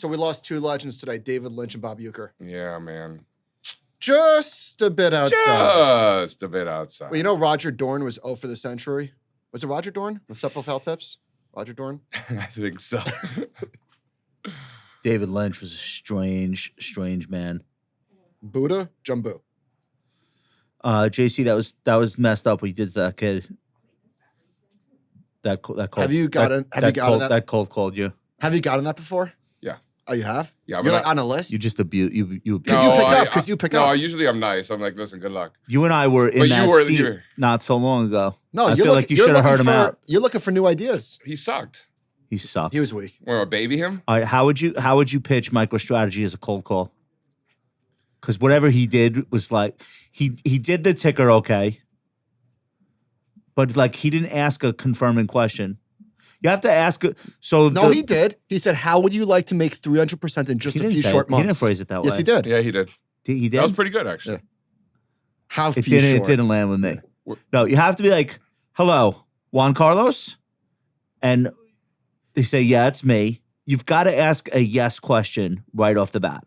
So we lost 2 legends today, David Lynch and Bob Uecker. Yeah, man. Just a bit outside. Just a bit outside. Well, you know Roger Dorn was 0 for the century? Was it Roger Dorn with several foul tips? Roger Dorn? I think so. David Lynch was a strange man. Buddha? Jumbo. JC, that was messed up what you did to that kid. That cold. Have you gotten that? That cold called you. Have you gotten that before? Yeah. Oh, you have? Yeah. You're like on a list? You just abuse. You Because you pick up. No, usually I'm nice. I'm like, listen, good luck. You and I were in that seat not so long ago. No, I feel like you should have heard him out. You're looking for new ideas. He sucked. He sucked. He was weak. Want to baby him? All right, how would you pitch MicroStrategy as a cold call? Because whatever he did was like he did the ticker okay, but like he didn't ask a confirming question. You have to ask. He did. He said, "How would you like to make 300% in just a few short months?" He didn't phrase it that way. Yes, he did. Yeah, he did. He did. That was pretty good, actually. Yeah. How it didn't land with me. No, you have to be like, "Hello, Juan Carlos," and they say, "Yeah, it's me." You've got to ask a yes question right off the bat.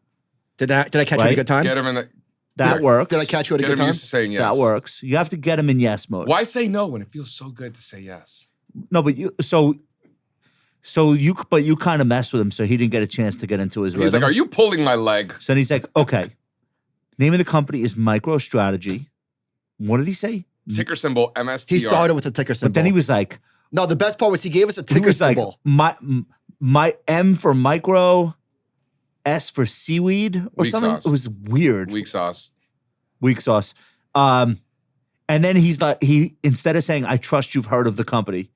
Did I catch you at a good time? Get him in the. That works. Did I catch you at a good time? Used to saying yes. That works. You have to get him in yes mode. Why say no when it feels so good to say yes? No, but you kind of messed with him, so he didn't get a chance to get into his rhythm. He's like, "Are you pulling my leg?" So then he's like, "Okay, name of the company is MicroStrategy." What did he say? Ticker symbol MSTR. He started with a ticker symbol. But then he was like, "No, the best part was he gave us a ticker symbol." Like, my M for micro, S for seaweed or Weak something. sauce. It was weird. Weak sauce. And then he's like, instead of saying, "I trust you've heard of the company,"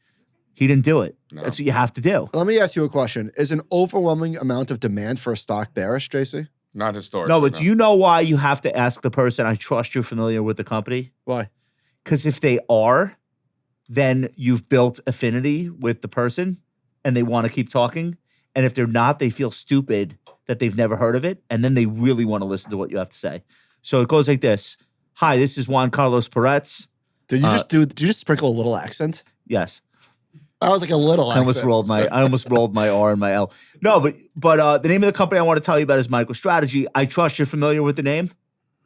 he didn't do it. No. That's what you have to do. Let me ask you a question. Is an overwhelming amount of demand for a stock bearish, JC? Not historic. No, but do you know why you have to ask the person, "I trust you're familiar with the company"? Why? Because if they are, then you've built affinity with the person and they want to keep talking. And if they're not, they feel stupid that they've never heard of it. And then they really want to listen to what you have to say. So it goes like this. "Hi, this is Juan Carlos Parets." Did you just sprinkle a little accent? Yes. I was like a little accent. I almost rolled my R and my L. No, but the name of the company I want to tell you about is MicroStrategy. I trust you're familiar with the name.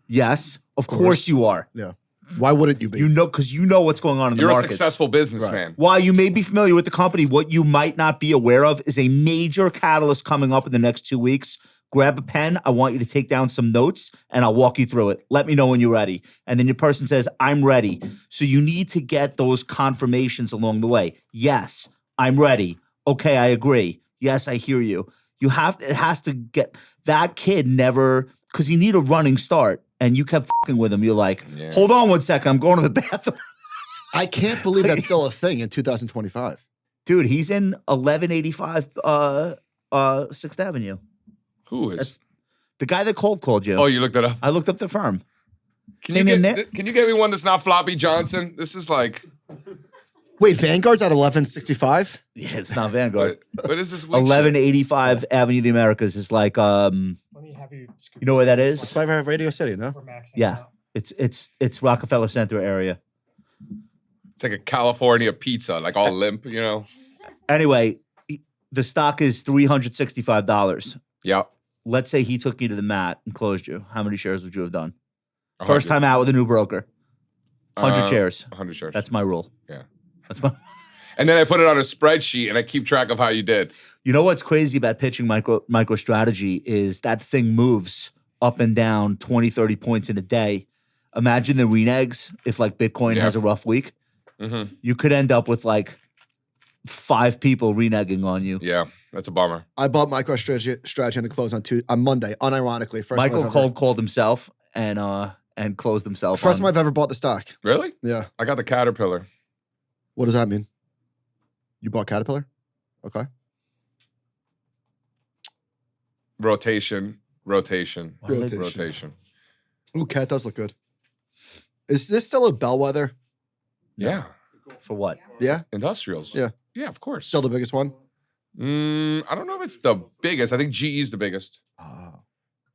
Yes, of course you are. Yeah. Why wouldn't you be? You know, because you know what's going on in the markets. You're a successful businessman. Right. While you may be familiar with the company, what you might not be aware of is a major catalyst coming up in the next 2 weeks. Grab a pen. I want you to take down some notes, and I'll walk you through it. Let me know when you're ready. And then your person says, "I'm ready." So you need to get those confirmations along the way. Yes, I'm ready. Okay, I agree. Yes, I hear you. It has to get that kid never, because you need a running start. And you kept fucking with him. You're like, "Hold on 1 second. I'm going to the bathroom." I can't believe that's still a thing in 2025. Dude, he's in 1185 6th Avenue. Who is? That's the guy that cold called you. Oh, you looked it up? I looked up the firm. Can you get me one that's not Floppy Johnson? This is like... Wait, Vanguard's at 1165? Yeah, it's not Vanguard. What is this? 1185 Avenue of the Americas is like, you know where that is? It's by Radio City, no? Yeah, it's Rockefeller Center area. It's like a California pizza, like all limp, you know? Anyway, the stock is $365. Yep. Let's say he took you to the mat and closed you. How many shares would you have done? 100. First time out with a new broker. 100 shares. 100 shares. That's my rule. Yeah. That's my. And then I put it on a spreadsheet and I keep track of how you did. You know what's crazy about pitching MicroStrategy is that thing moves up and down 20, 30 points in a day. Imagine the renegs if like Bitcoin has a rough week. Mm-hmm. You could end up with like 5 people reneging on you. Yeah, that's a bummer. I bought MicroStrategy on the close on Monday, unironically. Michael called himself and closed himself. First time I've ever bought the stock. Really? Yeah. I got the Caterpillar. What does that mean? You bought Caterpillar? Okay. Rotation. Ooh, Cat does look good. Is this still a bellwether? Yeah. For what? Yeah? Industrials. Yeah. Yeah, of course. Still the biggest one? I don't know if it's the biggest. I think GE is the biggest.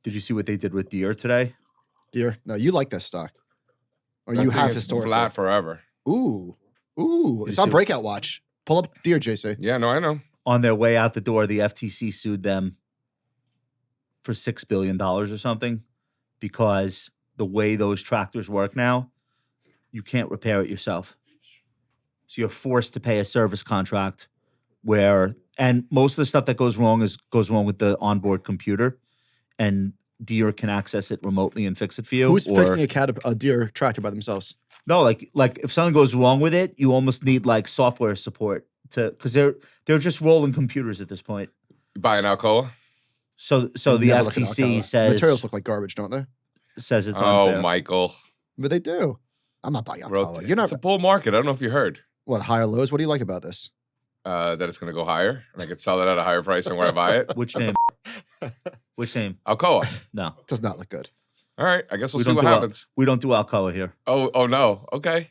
Did you see what they did with Deere today? Deere? No, you like that stock. Or you have historically. Flat forever. Ooh. It's on breakout watch. Pull up Deere, JC. Yeah, no, I know. On their way out the door, the FTC sued them for $6 billion or something, because the way those tractors work now, you can't repair it yourself. So you're forced to pay a service contract and most of the stuff that goes wrong with the onboard computer, and Deere can access it remotely and fix it for you. Who's fixing a Deere tractor by themselves? No, like if something goes wrong with it, you almost need like software support because they're just rolling computers at this point. You buy an Alcoa? So the FTC says materials look like garbage, don't they? Says it's unfair. Oh, Michael. But they do. I'm not buying Alcoa. You're not. It's a bull market. I don't know if you heard. What, higher lows? What do you like about this? That it's going to go higher, and I could sell it at a higher price than where I buy it. Which name? Which name? Alcoa. No. Does not look good. All right. I guess we'll see what happens. We don't do Alcoa here. Oh no. Okay.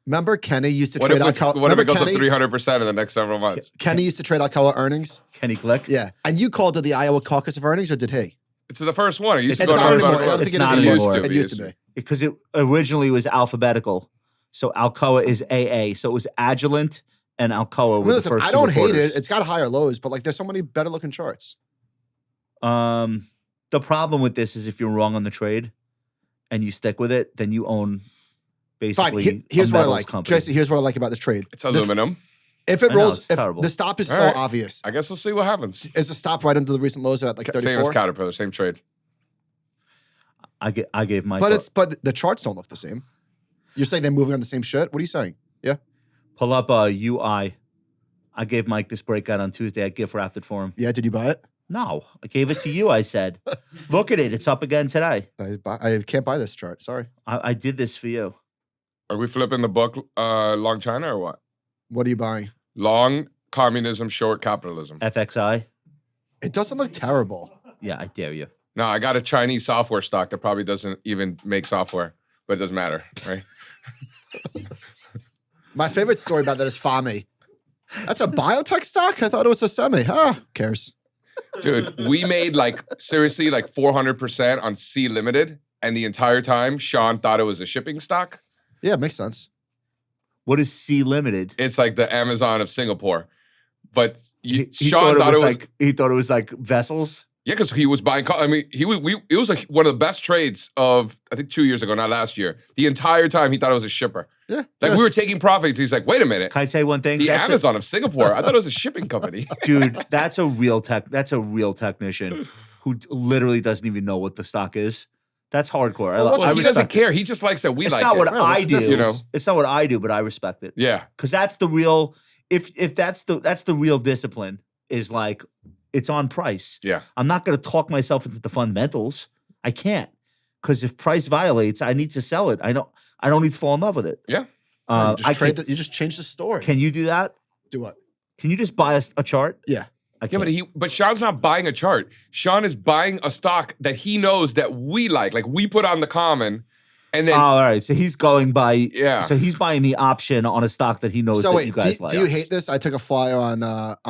Remember Kenny used to What trade if Alcoa? What if it goes up 300% in the next several months? Kenny used to trade Alcoa earnings. Kenny Glick? Yeah. And you called it the Iowa caucus of earnings, or did he? It's the first one. It used to It's go not to anymore. I everybody. don't think It's not it is anymore. anymore. It used to be. Because it originally was alphabetical. So Alcoa is AA. So it was Agilent and Alcoa were the Listen, first I two don't hate reporters. it. It's got higher lows, but like there's so many better looking charts. The problem with this is if you're wrong on the trade and you stick with it, then you own basically Fine. Here's a what I metals like. company. Jesse, here's what I like about this trade. It's aluminum. If it I know, rolls, it's if terrible. the stop is All so right. obvious, I guess we'll see what happens. is the stop right under the recent lows at like Same as 34? Caterpillar, same trade. I gave my But the charts don't look the same. You're saying they're moving on the same shit? What are you saying? Yeah. pull up a UI. I gave Mike this breakout on Tuesday. I gift wrapped it for him. Yeah. Did you buy it? No, I gave it to you. I said, look at it. It's up again today. I can't buy this chart. Sorry. I did this for you. Are we flipping the book long China or what? What are you buying? Long communism, short capitalism. FXI. It doesn't look terrible. Yeah, I dare you. No, I got a Chinese software stock that probably doesn't even make software, but it doesn't matter, right? My favorite story about that is FAMI. That's a biotech stock? I thought it was a semi. Ah, who cares? Dude, we made like seriously like 400% on C Limited, and the entire time Sean thought it was a shipping stock. Yeah, it makes sense. What is C Limited? It's like the Amazon of Singapore. But He Sean thought it was like he thought it was like vessels. yeah, because he was buying. I mean, it was like one of the best trades of I think 2 years ago, not last year. The entire time he thought it was a shipper. Yeah. Like we were taking profits. He's like, wait a minute. Can I say one thing? The Amazon of Singapore. I thought it was a shipping company. Dude, that's a real technician who literally doesn't even know what the stock is. That's hardcore. Well, I he respect doesn't it. care. He just likes that we It's like not it. what Well, I what's the do. difference? You know? It's not what I do, but I respect it. Yeah. Because that's the real. If that's the real discipline is like it's on price. Yeah. I'm not going to talk myself into the fundamentals. I can't because if price violates, I need to sell it. I don't need to fall in love with it. Yeah. You just changed the story. Can you do that? Do what? Can you just buy a chart? Yeah. I Yeah, can't. but Sean's not buying a chart. Sean is buying a stock that he knows that we like. Like we put on the common, and then all right. So he's going by. Yeah. So he's buying the option on a stock that he knows So that wait, you guys like. do you hate this? I took a flyer on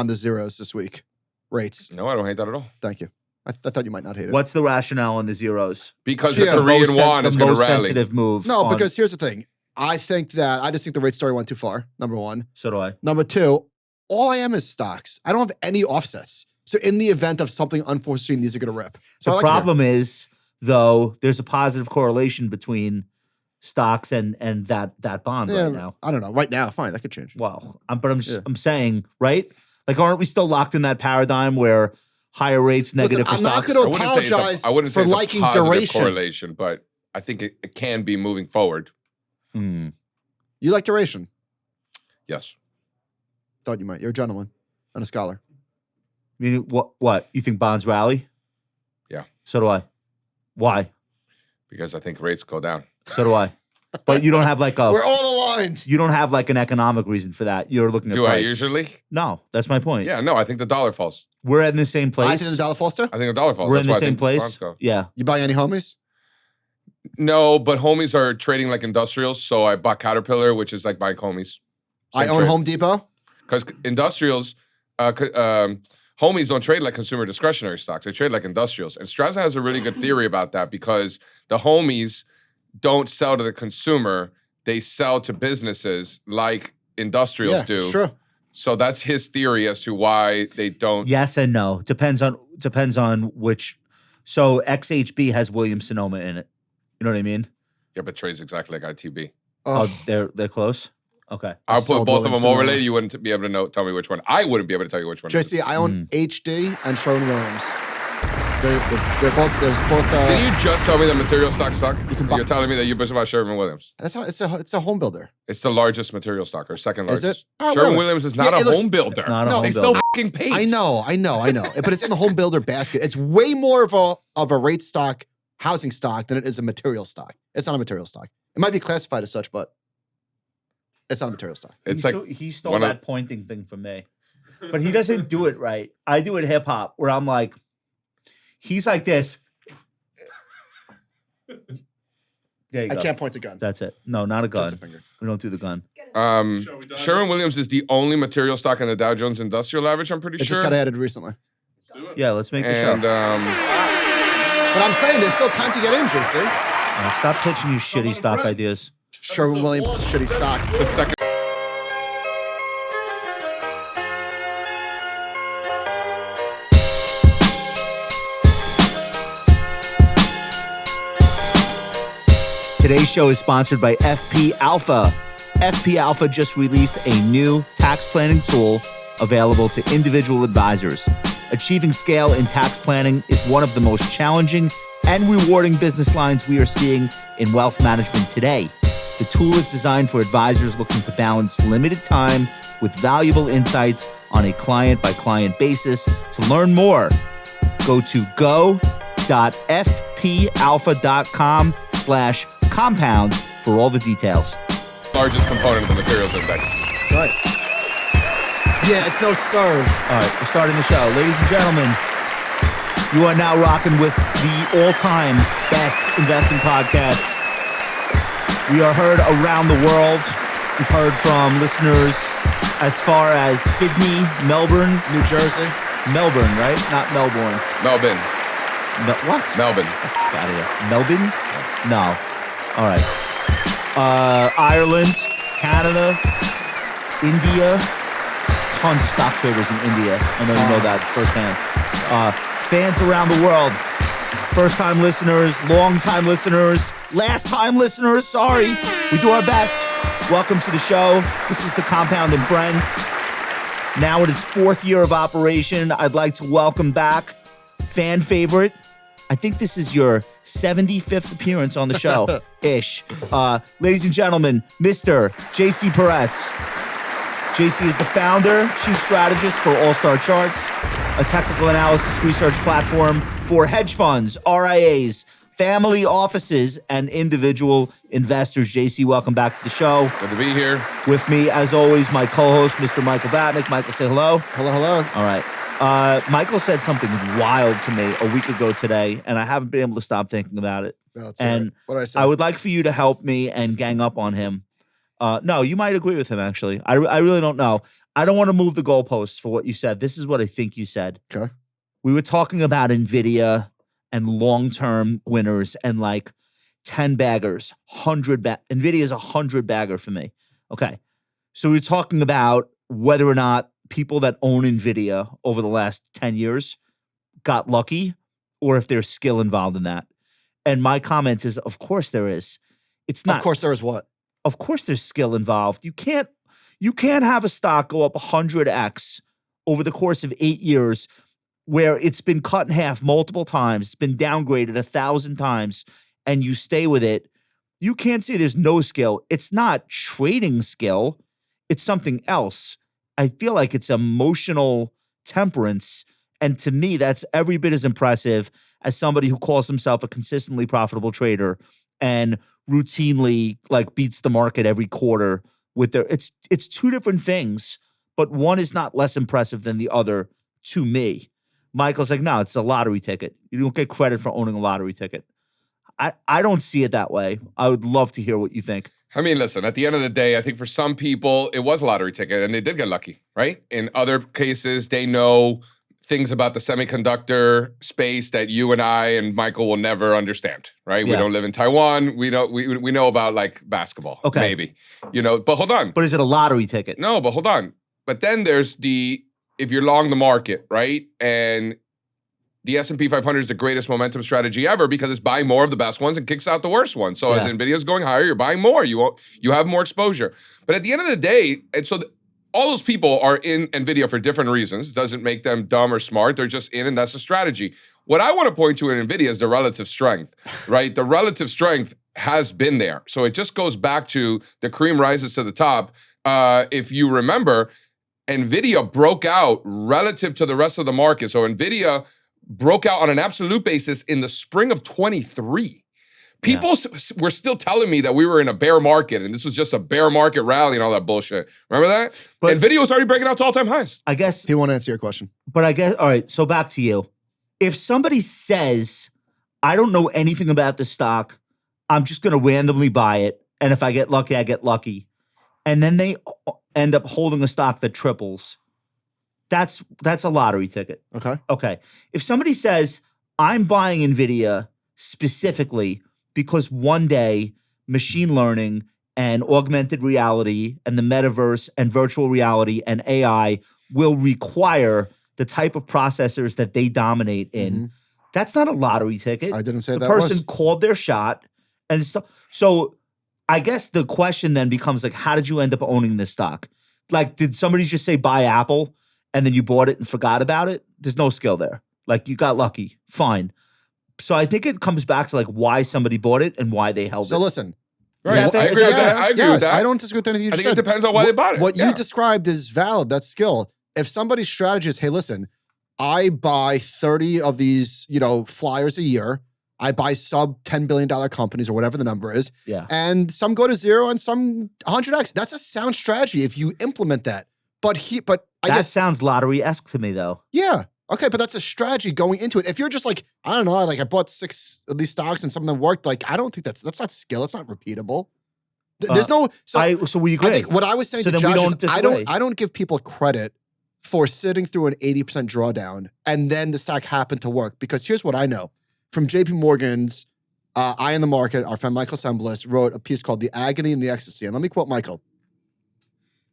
the zeros this week. Rates. no, I don't hate that at all. Thank you. I thought you might not hate it. What's the rationale on the zeros? Because Yeah. the Korean Most won is the going to most rally. sensitive move. No, on- because here's the thing. I just think the rate story went too far. Number one. so do I. Number two, all I am is stocks. I don't have any offsets. So in the event of something unforeseen, these are going to rip. So I The like it here. problem is, though, there's a positive correlation between stocks and that bond Yeah, right now. I don't know. Right now, fine, that could change. Well, I'm Yeah. I'm saying, right? Like, aren't we still locked in that paradigm where higher rates Listen, negative for I'm not stocks? gonna I wouldn't say it's apologize I wouldn't say for it's liking a positive duration. correlation, but I think it can be moving forward. Hmm. You like duration? Yes. Thought you might. You're a gentleman and a scholar. I mean, what? You think bonds rally? Yeah. So do I. Why? Because I think rates go down. So do I. But you don't have like We're a. all aligned. You don't have like an economic reason for that. You're looking at Do I price. usually? No, that's my point. Yeah, no, I think the dollar falls. We're in the same place. I think the dollar falls too. I think the dollar falls. We're in That's the why I same think bonds place. go. Yeah. You buying any homies? No, but homies are trading like industrials. So I bought Caterpillar, which is like buying homies. I own Home Depot. Because industrials, homies don't trade like consumer discretionary stocks. They trade like industrials. And Straza has a really good theory about that because the homies don't sell to the consumer. They sell to businesses like industrials Yeah, do. sure. So that's his theory as to why they don't. Yes and no. Depends on which So XHB has Williams Sonoma in it. You know what I mean? Yeah, but trades exactly like ITB. Oh, they're close. Okay. I'll put sold both of them Williams overlaid. Sonoma. You wouldn't be able to tell me which one. I wouldn't be able to tell you which one. it is. JC, I own HD and Sherwin-Williams. They're both. There's both. Did you just tell me that material stocks suck? You can buy- You're telling me that you're bitching about Sherwin-Williams. That's how it's a home builder. It's the largest material stock, or second Is largest. it? All right, Sherwin-Williams is not Yeah, a it looks- home builder. It's not a No, home They it's sell builder. fucking paint. I know. But it's in the home builder basket. It's way more of a rate stock, housing stock than it is a material stock. It's not a material stock. It might be classified as such, but it's not a material stock. It's He stole one of- that pointing thing from me. But he doesn't do it right. I do it hip hop where I'm like, he's like this. There you I go. can't point the gun. That's it. No, not a Just a gun. finger. We don't do the gun. Sherwin-Williams is the only material stock in the Dow Jones Industrial Average. I'm pretty It sure. just got added recently. Yeah, let's make the show. And But I'm saying there's still time to get in, JC. Stop pitching you shitty stock ideas. Sherwin-Williams is a shitty stock. it's the second. Today's show is sponsored by FP Alpha. FP Alpha just released a new tax planning tool available to individual advisors. Achieving scale in tax planning is one of the most challenging and rewarding business lines we are seeing in wealth management today. The tool is designed for advisors looking to balance limited time with valuable insights on a client-by-client basis. To learn more, go to go.fpalpha.com/compound for all the details. Largest component of the materials index. That's right. Yeah, it's no serve. All right, we're starting the show. Ladies and gentlemen, you are now rocking with the all-time best investing podcast. We are heard around the world. We've heard from listeners as far as Sydney, Melbourne, New Jersey. Melbourne, right? Not Melbourne. Melbourne. What? Melbourne. Get out of here. Melbourne? No. All right. Ireland, Canada, India. Tons of stock traders in India. I know you know that firsthand. Fans around the world. First-time listeners, long-time listeners, last-time listeners. Sorry. We do our best. Welcome to the show. This is the Compound and Friends. Now in its fourth year of operation, I'd like to welcome back fan favorite. I think this is your 75th appearance on the show, ish. Ladies and gentlemen, Mr. JC Parets. JC is the founder, chief strategist for All Star Charts, a technical analysis research platform for hedge funds, RIAs, family offices, and individual investors. JC, welcome back to the show. Good to be here. With me, as always, my co-host, Mr. Michael Batnick. Michael, say hello. Hello, hello. All right. Michael said something wild to me a week ago today, and I haven't been able to stop thinking about it. That's And it. What did I say? I would like for you to help me and gang up on him. No, you might agree with him, actually. I really don't know. I don't want to move the goalposts for what you said. This is what I think you said. Okay. We were talking about NVIDIA and long-term winners and like 10 baggers, 100 NVIDIA is a 100 bagger for me. Okay. So we're talking about whether or not people that own NVIDIA over the last 10 years got lucky or if there's skill involved in that. And my comment is, of course there is. It's not. Of course, there is what? Of course there's skill involved. You can't have a stock go up 100x over the course of 8 years where it's been cut in half multiple times, it's been downgraded 1,000 times, and you stay with it. You can't say there's no skill. It's not trading skill. It's something else. I feel like it's emotional temperance. And to me, that's every bit as impressive as somebody who calls himself a consistently profitable trader and routinely like beats the market every quarter with their it's two different things, but one is not less impressive than the other to me. Michael's like, no, it's a lottery ticket. You don't get credit for owning a lottery ticket. I don't see it that way. I would love to hear what you think. I mean, listen, at the end of the day, I think for some people, it was a lottery ticket and they did get lucky, right? In other cases, they know things about the semiconductor space that you and I and Michael will never understand, right? We Yeah. don't live in Taiwan. We know about like basketball, Okay. maybe, but hold on. But is it a lottery ticket? No, but hold on. But then there's if you're long the market, right? And the S&P 500 is the greatest momentum strategy ever because it's buying more of the best ones and kicks out the worst ones. So as Nvidia's going higher, you're buying more. You have more exposure. But at the end of the day, and so all those people are in Nvidia for different reasons. Doesn't make them dumb or smart. They're just in, and that's a strategy. What I want to point to in Nvidia is the relative strength, right? The relative strength has been there. So it just goes back to the cream rises to the top. If you remember, Nvidia broke out relative to the rest of the market. So Nvidia broke out on an absolute basis in the spring of 23. People were still telling me that we were in a bear market and this was just a bear market rally and all that bullshit. Remember that? But Nvidia was already breaking out to all-time highs. I guess he won't answer your question. But I guess, all right, so back to you. If somebody says, I don't know anything about the stock, I'm just going to randomly buy it, and if I get lucky, I get lucky, and then they end up holding a stock that triples, that's a lottery ticket. Okay. If somebody says, I'm buying Nvidia specifically because one day machine learning and augmented reality and the metaverse and virtual reality and AI will require the type of processors that they dominate in, that's not a lottery ticket. I didn't say that The person called their shot and stuff. So I guess the question then becomes like, how did you end up owning this stock? Like, did somebody just say buy Apple and then you bought it and forgot about it? There's no skill there. Like, you got lucky. Fine. So I think it comes back to like why somebody bought it and why they held it. So listen. Right. I agree with that. I agree with that. I don't disagree with anything you just said. I think it depends on why they bought it. What you described is valid. That's skill. If somebody's strategy is, hey, listen, I buy 30 of these, flyers a year. I buy sub $10 billion companies or whatever the number is. Yeah. And some go to zero and some 100x. That's a sound strategy if you implement that. But I guess sounds lottery-esque to me though. Yeah. Okay, but that's a strategy going into it. If you're just like, I don't know, like I bought 6 of these stocks and some of them worked, like I don't think that's not skill. It's not repeatable. There's no. So we agree. I think what I was saying to Josh is I don't give people credit for sitting through an 80% drawdown and then the stock happened to work, because here's what I know from JP Morgan's Eye on the Market. Our friend Michael Semblis wrote a piece called "The Agony and the Ecstasy," and let me quote Michael: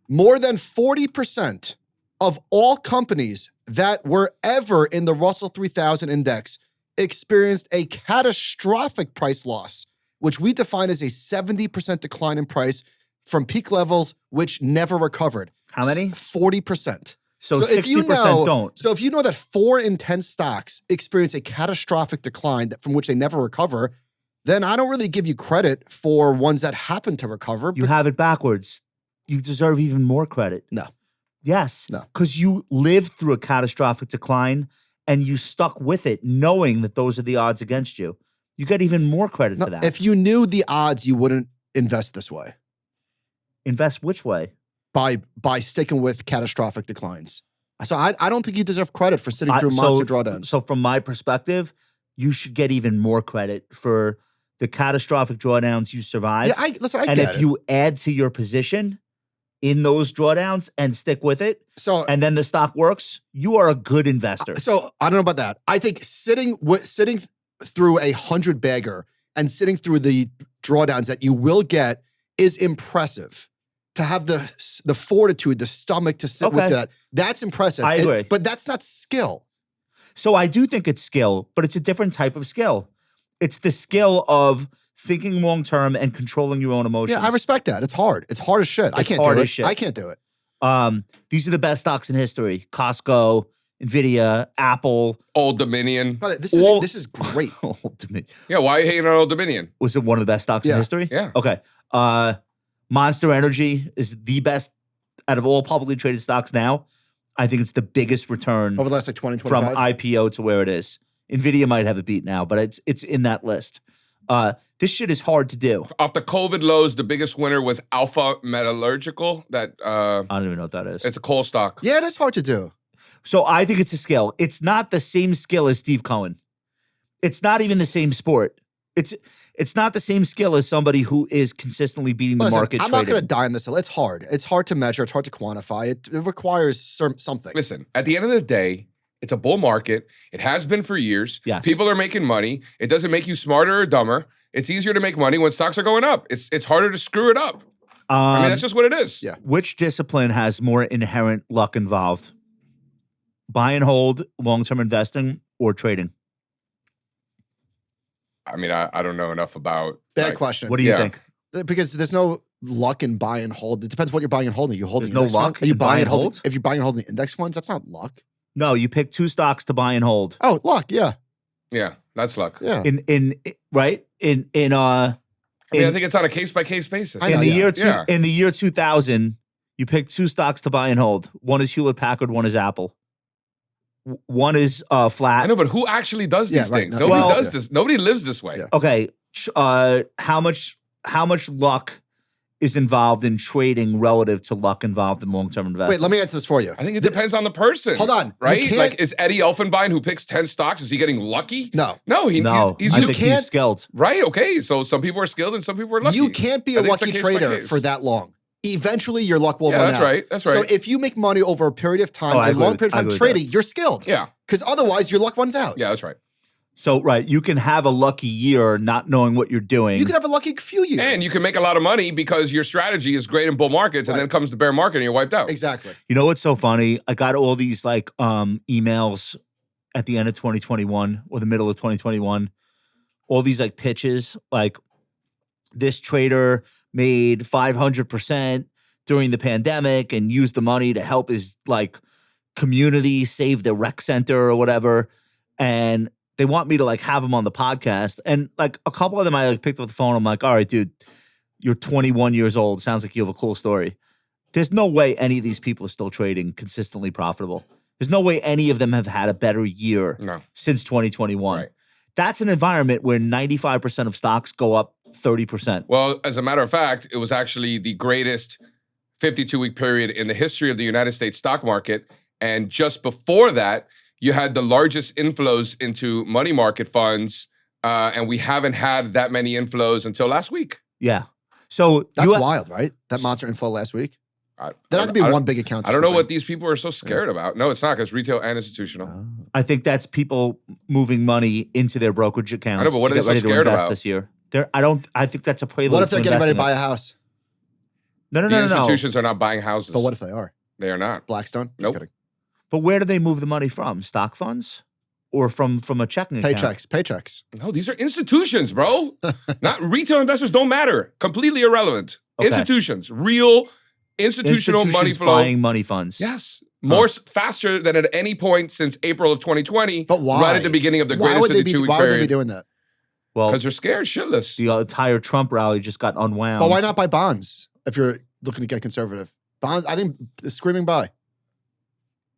"More than 40% of all companies that were ever in the Russell 3000 index experienced a catastrophic price loss, which we define as a 70% decline in price from peak levels, which never recovered." How many? 40%. So 60% don't. So if you know that 4 in 10 stocks experience a catastrophic decline from which they never recover, then I don't really give you credit for ones that happen to recover. You have it backwards. You deserve even more credit. No. Yes. No. Because you lived through a catastrophic decline and you stuck with it knowing that those are the odds against you. You get even more credit for that. If you knew the odds, you wouldn't invest this way. Invest which way? By sticking with catastrophic declines. So I don't think you deserve credit for sitting through monster drawdowns. So from my perspective, you should get even more credit for the catastrophic drawdowns you survive. Yeah, I get it. And if you add to your position in those drawdowns and stick with it, and then the stock works, you are a good investor. So I don't know about that. I think sitting through 100 bagger and sitting through the drawdowns that you will get is impressive. To have the fortitude, the stomach to sit with that, that's impressive. I agree. But that's not skill. So I do think it's skill, but it's a different type of skill. It's the skill of thinking long-term and controlling your own emotions. Yeah, I respect that. It's hard. It's hard as shit. I can't do it. I can't do it. These are the best stocks in history. Costco, Nvidia, Apple. Old Dominion. But this is great. Old Dominion. Yeah, why are you hating on Old Dominion? Was it one of the best stocks in history? Yeah. Okay. Monster Energy is the best out of all publicly traded stocks now. I think it's the biggest return over the last 20, 25? From IPO to where it is. Nvidia might have a beat now, but it's in that list. This shit is hard to do. Off the COVID lows, the biggest winner was Alpha Metallurgical. I don't even know what that is. It's a coal stock. Yeah, it is hard to do. So I think it's a skill. It's not the same skill as Steve Cohen. It's not even the same sport. It's not the same skill as somebody who is consistently beating the market. I'm not going to die on this hill. It's hard. It's hard to measure. It's hard to quantify. It requires something. Listen, at the end of the day, it's a bull market. It has been for years. Yes. People are making money. It doesn't make you smarter or dumber. It's easier to make money when stocks are going up. It's harder to screw it up. I mean, that's just what it is. Yeah. Which discipline has more inherent luck involved? Buy and hold, long-term investing, or trading? I mean, I don't know enough about. Bad like, question. What do you Yeah. think? Because there's no luck in buy and hold. It depends what you're buying and holding. You hold There's the no index luck fund? Are you in buy buying and holding? hold? If you're buying and holding the index funds, that's not luck. No, you pick 2 stocks to buy and hold. Oh, luck. Yeah. Yeah, that's luck. Yeah. Right? I mean, I think it's on a case by case basis. I know, yeah. In the year 2000, you pick 2 stocks to buy and hold. One is Hewlett Packard, one is Apple. One is flat. I know, but who actually does these right, things? no, Nobody well- does this. Nobody lives this way. Yeah. Okay, how much luck is involved in trading relative to luck involved in long-term investment? Wait, let me answer this for you. I think it depends on the person. Hold on. You Right? can't- Like, is Eddie Elfenbein, who picks 10 stocks, is he getting lucky? No. No, he's I think can't- he's skilled. right. Okay, so some people are skilled and some people are lucky. You can't be a I think it's lucky a case by trader case. for that long. Eventually, your luck will Yeah, run that's out. right. That's right. So if you make money over a period of time, Oh, I a agree long with- period I of time agree with trading, you're skilled. Yeah. Because otherwise, your luck runs out. Yeah, that's right. So, right, you can have a lucky year not knowing what you're doing. You could have a lucky few years. And you can make a lot of money because your strategy is great in bull markets, and Right. then comes the bear market and you're wiped out. Exactly. You know what's so funny? I got all these like emails at the end of 2021 or the middle of 2021. All these like pitches, like this trader made 500% during the pandemic and used the money to help his like community save the rec center or whatever. And they want me to like have him on the podcast. And like a couple of them, I like picked up the phone. I'm like, all right, dude, you're 21 years old. Sounds like you have a cool story. There's no way any of these people are still trading consistently profitable. There's no way any of them have had a better year No. since 2021. Right. That's an environment where 95% of stocks go up 30%. Well, as a matter of fact, it was actually the greatest 52-week period in the history of the United States stock market. And just before that, you had the largest inflows into money market funds, and we haven't had that many inflows until last week. Yeah. So That's wild, right? That monster inflow last week. There had to be one big account. I don't know what these people are so scared about. No, it's not, because retail and institutional. I think that's people moving money into their brokerage accounts I know, but what to are get they so ready to scared invest about? this year. I think that's a prelude. What if they're to getting ready to investing buy it. a house? No, The no. institutions are not buying houses. But what if they are? They are not. Blackstone? Just Nope. kidding. But where do they move the money from? Stock funds or from a checking account? Paychecks. No, these are institutions, bro. Not retail investors don't matter. Completely irrelevant. Okay. Institutions, real institutional money Institutions flow. buying money funds. Yes. More faster than at any point since April of 2020. But why? Right at the beginning of the Why greatest would they be? 52-week Why would they be period. doing that? Well, Because they're scared shitless. the entire Trump rally just got unwound. But why not buy bonds if you're looking to get conservative? Bonds, I think, is screaming buy.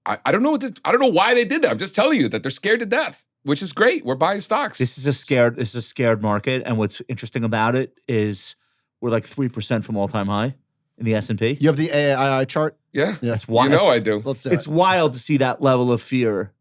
I don't know I don't know why they did that. I'm just telling you that they're scared to death, which is great. We're buying stocks. This is a scared market, and what's interesting about it is we're like 3% from all-time high in the S&P. You have the AAII chart? yeah. Yeah. It's wild. You know I do. Let's do It's it. wild to see that level of fear,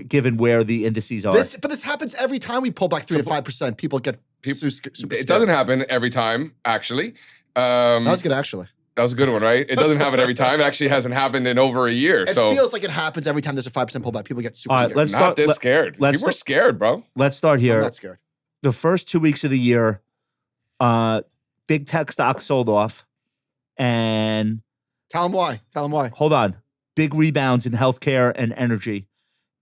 given where the indices are. But this happens every time we pull back 3 to 5%. People get super scared. It doesn't happen every time, actually. That was good, actually. That was a good one, right? It doesn't happen every time. It actually hasn't happened in over a year. It So feels like it happens every time there's a 5% pullback. People get super All right, scared. let's not start- this let- scared. let's People are start- scared, bro. Let's start I'm here. not scared. The first 2 weeks of the year, big tech stocks sold off, and Tell them why. Tell them why. hold on, big rebounds in healthcare and energy.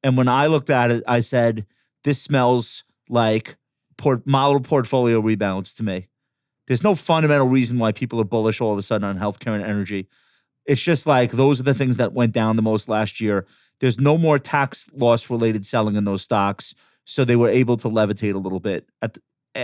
And when I looked at it, I said, this smells like model portfolio rebounds to me. There's no fundamental reason why people are bullish all of a sudden on healthcare and energy. It's just like those are the things that went down the most last year. There's no more tax loss related selling in those stocks. So they were able to levitate a little bit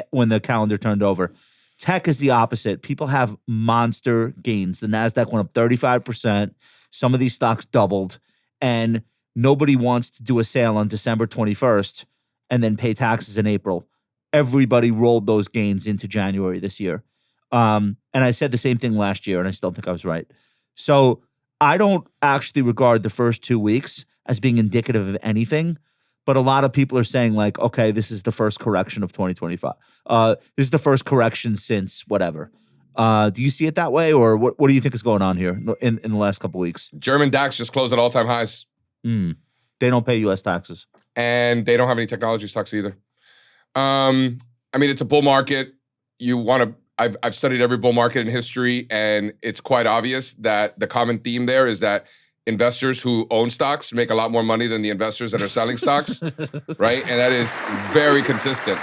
when the calendar turned over. Tech is the opposite. People have monster gains. The NASDAQ went up 35%. Some of these stocks doubled. And nobody wants to do a sale on December 21st and then pay taxes in April. Everybody rolled those gains into January this year. And I said the same thing last year, and I still think I was right. So I don't actually regard the first 2 weeks as being indicative of anything. But a lot of people are saying like, okay, this is the first correction of 2025. This is the first correction since whatever. Do you see it that way, or what do you think is going on here in the last couple of weeks? German DAX just closed at all-time highs, They don't pay U.S. taxes. and they don't have any technology stocks either. I mean, it's a bull market. You want to. I've studied every bull market in history, and it's quite obvious that the common theme there is that investors who own stocks make a lot more money than the investors that are selling stocks, right? And that is very consistent.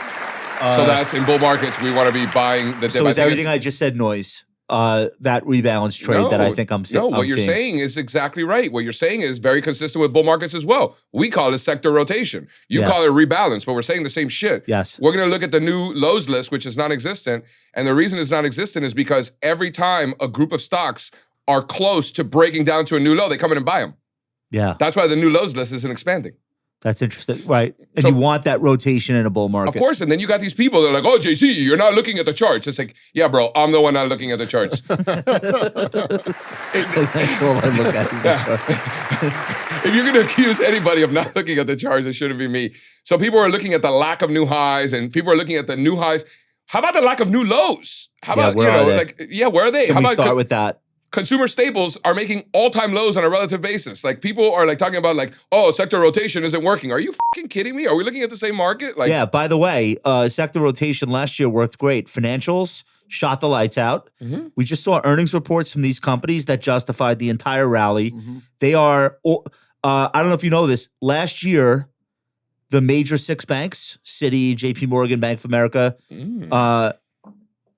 So that's in bull markets, we want to be buying the dip. So is everything I just said noise? That rebalance trade that I think I'm seeing. No, what you're saying is exactly right. What you're saying is very consistent with bull markets as well. We call it sector rotation. You call it rebalance, but we're saying the same shit. Yes. We're going to look at the new lows list, which is non-existent. And the reason it's non-existent is because every time a group of stocks are close to breaking down to a new low, they come in and buy them. Yeah. That's why the new lows list isn't expanding. That's interesting, right? And So- you want that rotation in a bull market. Of course, and then you got these people that are like, oh, JC, you're not looking at the charts. It's like, yeah, bro, I'm the one not looking at the charts. That's all I look at is the chart. If you're going to accuse anybody of not looking at the charts, it shouldn't be me. So people are looking at the lack of new highs, and people are looking at the new highs. How about the lack of new lows? How about, where are they? where are they? Can How we about start with that? consumer staples are making all-time lows on a relative basis? Like people are like talking about like, oh, sector rotation isn't working. Are you fucking kidding me? Are we looking at the same market? Like, Yeah, by the way, sector rotation last year worked great. Financials shot the lights out. Mhm. We just saw earnings reports from these companies that justified the entire rally. They are, I don't know if you know this, last year, the major 6 banks, Citi, JP Morgan, Bank of America,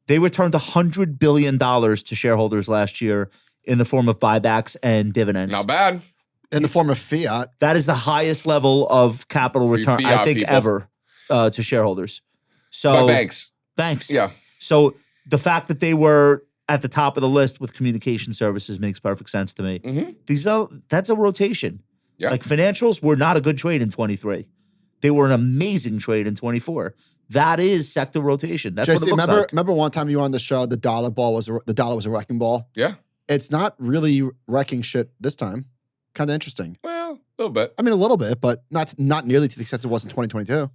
they returned $100 billion to shareholders last year in the form of buybacks and dividends. not bad. In the form of fiat. That is the highest level of capital For you return, I fiat think, people. ever to shareholders. So By banks. Banks. Yeah. So the fact that they were at the top of the list with communication services makes perfect sense to me. Mhm. That's a rotation. Yeah. Like financials were not a good trade in 23. They were an amazing trade in 24. That is sector rotation. That's what JC, it looks like. remember one time you were on the show, the dollar was a wrecking ball. Yeah. It's not really wrecking shit this time. Kind of interesting. Well, a little bit. I mean, a little bit, but not nearly to the extent it was in 2022.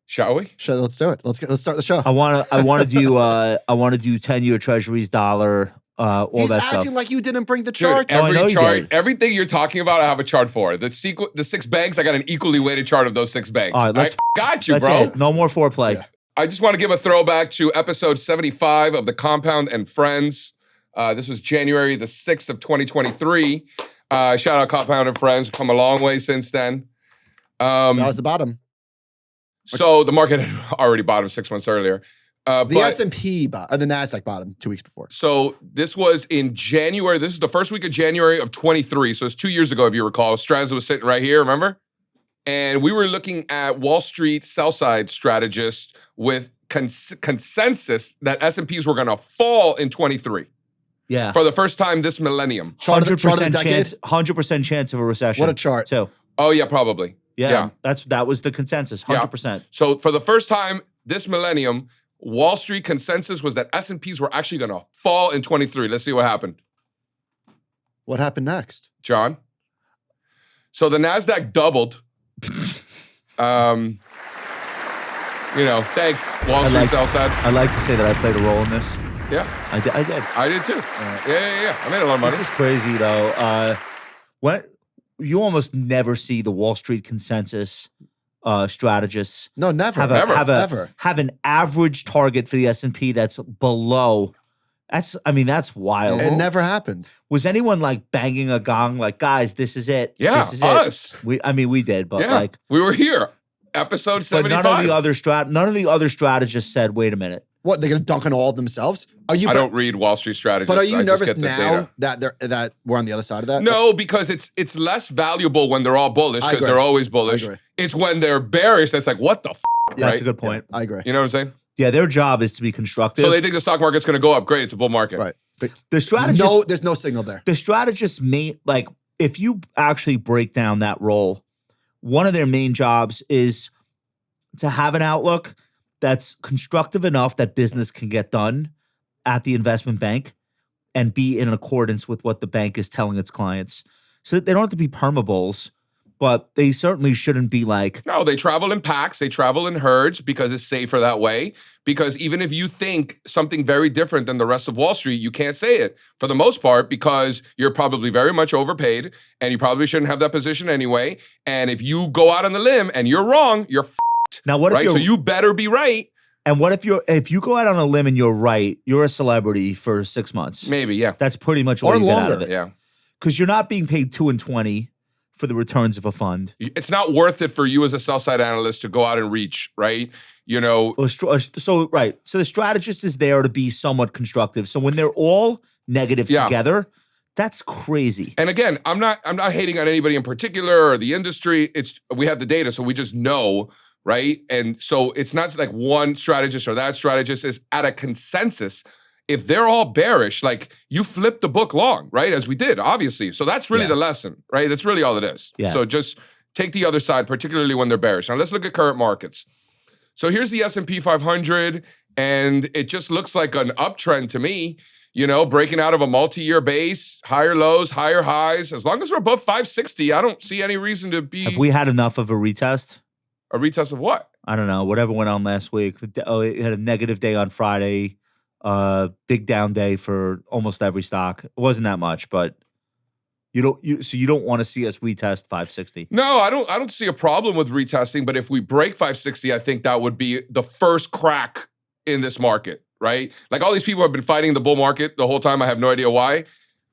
Shall we? Sure, let's do it. Let's start the show. I want to do 10-year treasuries, dollar, all He's that acting stuff. like you didn't bring the Dude, charts. I know every you chart, did. everything you're talking about, I have a chart for. The 6 banks, I got an equally weighted chart of those 6 banks. All right, let's- I got you, That's bro. it. No more foreplay. Yeah. I just want to give a throwback to episode 75 of the Compound and Friends. This was January the 6th of 2023. Shout out Compound and Friends. Come a long way since then. That was the bottom. So the market had already bottomed 6 months earlier. The But- S&P or the NASDAQ bottom 2 weeks before. So this was in January. This is the first week of January of 23. So it's 2 years ago, if you recall. Straza was sitting right here, remember? And we were looking at Wall Street sell-side strategists with consensus that S&Ps were going to fall in 23 Yeah. for the first time this millennium. Chart of the 100% decade? chance. 100% chance of a recession. What a chart. Too. Oh, yeah, probably. Yeah. Yeah. That was the consensus. 100%. So for the first time this millennium, Wall Street consensus was that S&Ps were actually going to fall in 23. Let's see what happened. What happened next? John. So the NASDAQ doubled. Thanks, Wall Street sell side. I like to say that I played a role in this. Yeah, I did. I did too. Yeah. I made a lot of money. This is crazy though. When you almost never see the Wall Street consensus strategists No, never. have an average target for the S&P that's below. That's wild. It never happened. Was anyone like banging a gong like, guys, this is it? Yeah, this is us. It. We did, but Yeah, we were here. Episode but 75. none of the other strategists said, wait a minute. What, they're going to dunk on all of themselves? Are you? I don't read Wall Street strategists. But are you I just nervous get the now data. that we're on the other side of that? No, because it's less valuable when they're all bullish I because agree. they're always bullish. I agree. It's when they're bearish that's like, what the f? Yeah, that's right? a good point. I agree. You know what I'm saying? Yeah, their job is to be constructive. So they think the stock market's going to go up. Great, it's a bull market. Right. But the strategists, there's no signal there. the strategists like if you actually break down that role, one of their main jobs is to have an outlook that's constructive enough that business can get done at the investment bank and be in accordance with what the bank is telling its clients. So they don't have to be permabulls, but they certainly shouldn't be like, No, they travel in packs, they travel in herds because it's safer that way. Because even if you think something very different than the rest of Wall Street, you can't say it for the most part because you're probably very much overpaid and you probably shouldn't have that position anyway. And if you go out on the limb and you're wrong, you're now what if right. you're So you better be right. and what if you go out on a limb and you're right, you're a celebrity for 6 months. Maybe, yeah. That's pretty much all Or you get out longer. of it. Yeah. because you're not being paid 2 and 20 for the returns of a fund. It's not worth it for you as a sell side analyst to go out and reach, right? You know, So right. So the strategist is there to be somewhat constructive. So when they're all negative together, that's crazy. And again, I'm not hating on anybody in particular or the industry. We have the data, so we just know, right? And so it's not like one strategist or that strategist is at a consensus. If they're all bearish, like you flip the book long, right? As we did, obviously. So that's really the lesson, right? That's really all it is. Yeah. So just take the other side, particularly when they're bearish. Now let's look at current markets. So here's the S&P 500, and it just looks like an uptrend to me, you know, breaking out of a multi-year base, higher lows, higher highs. As long as we're above 560, I don't see any reason to be. Have we had enough of a retest? A retest of what? I don't know. Whatever went on last week. It had a negative day on Friday. Big down day for almost every stock. It wasn't that much, but you don't want to see us retest 560. No, I don't see a problem with retesting, but if we break 560, I think that would be the first crack in this market, right? Like all these people have been fighting the bull market the whole time. I have no idea why.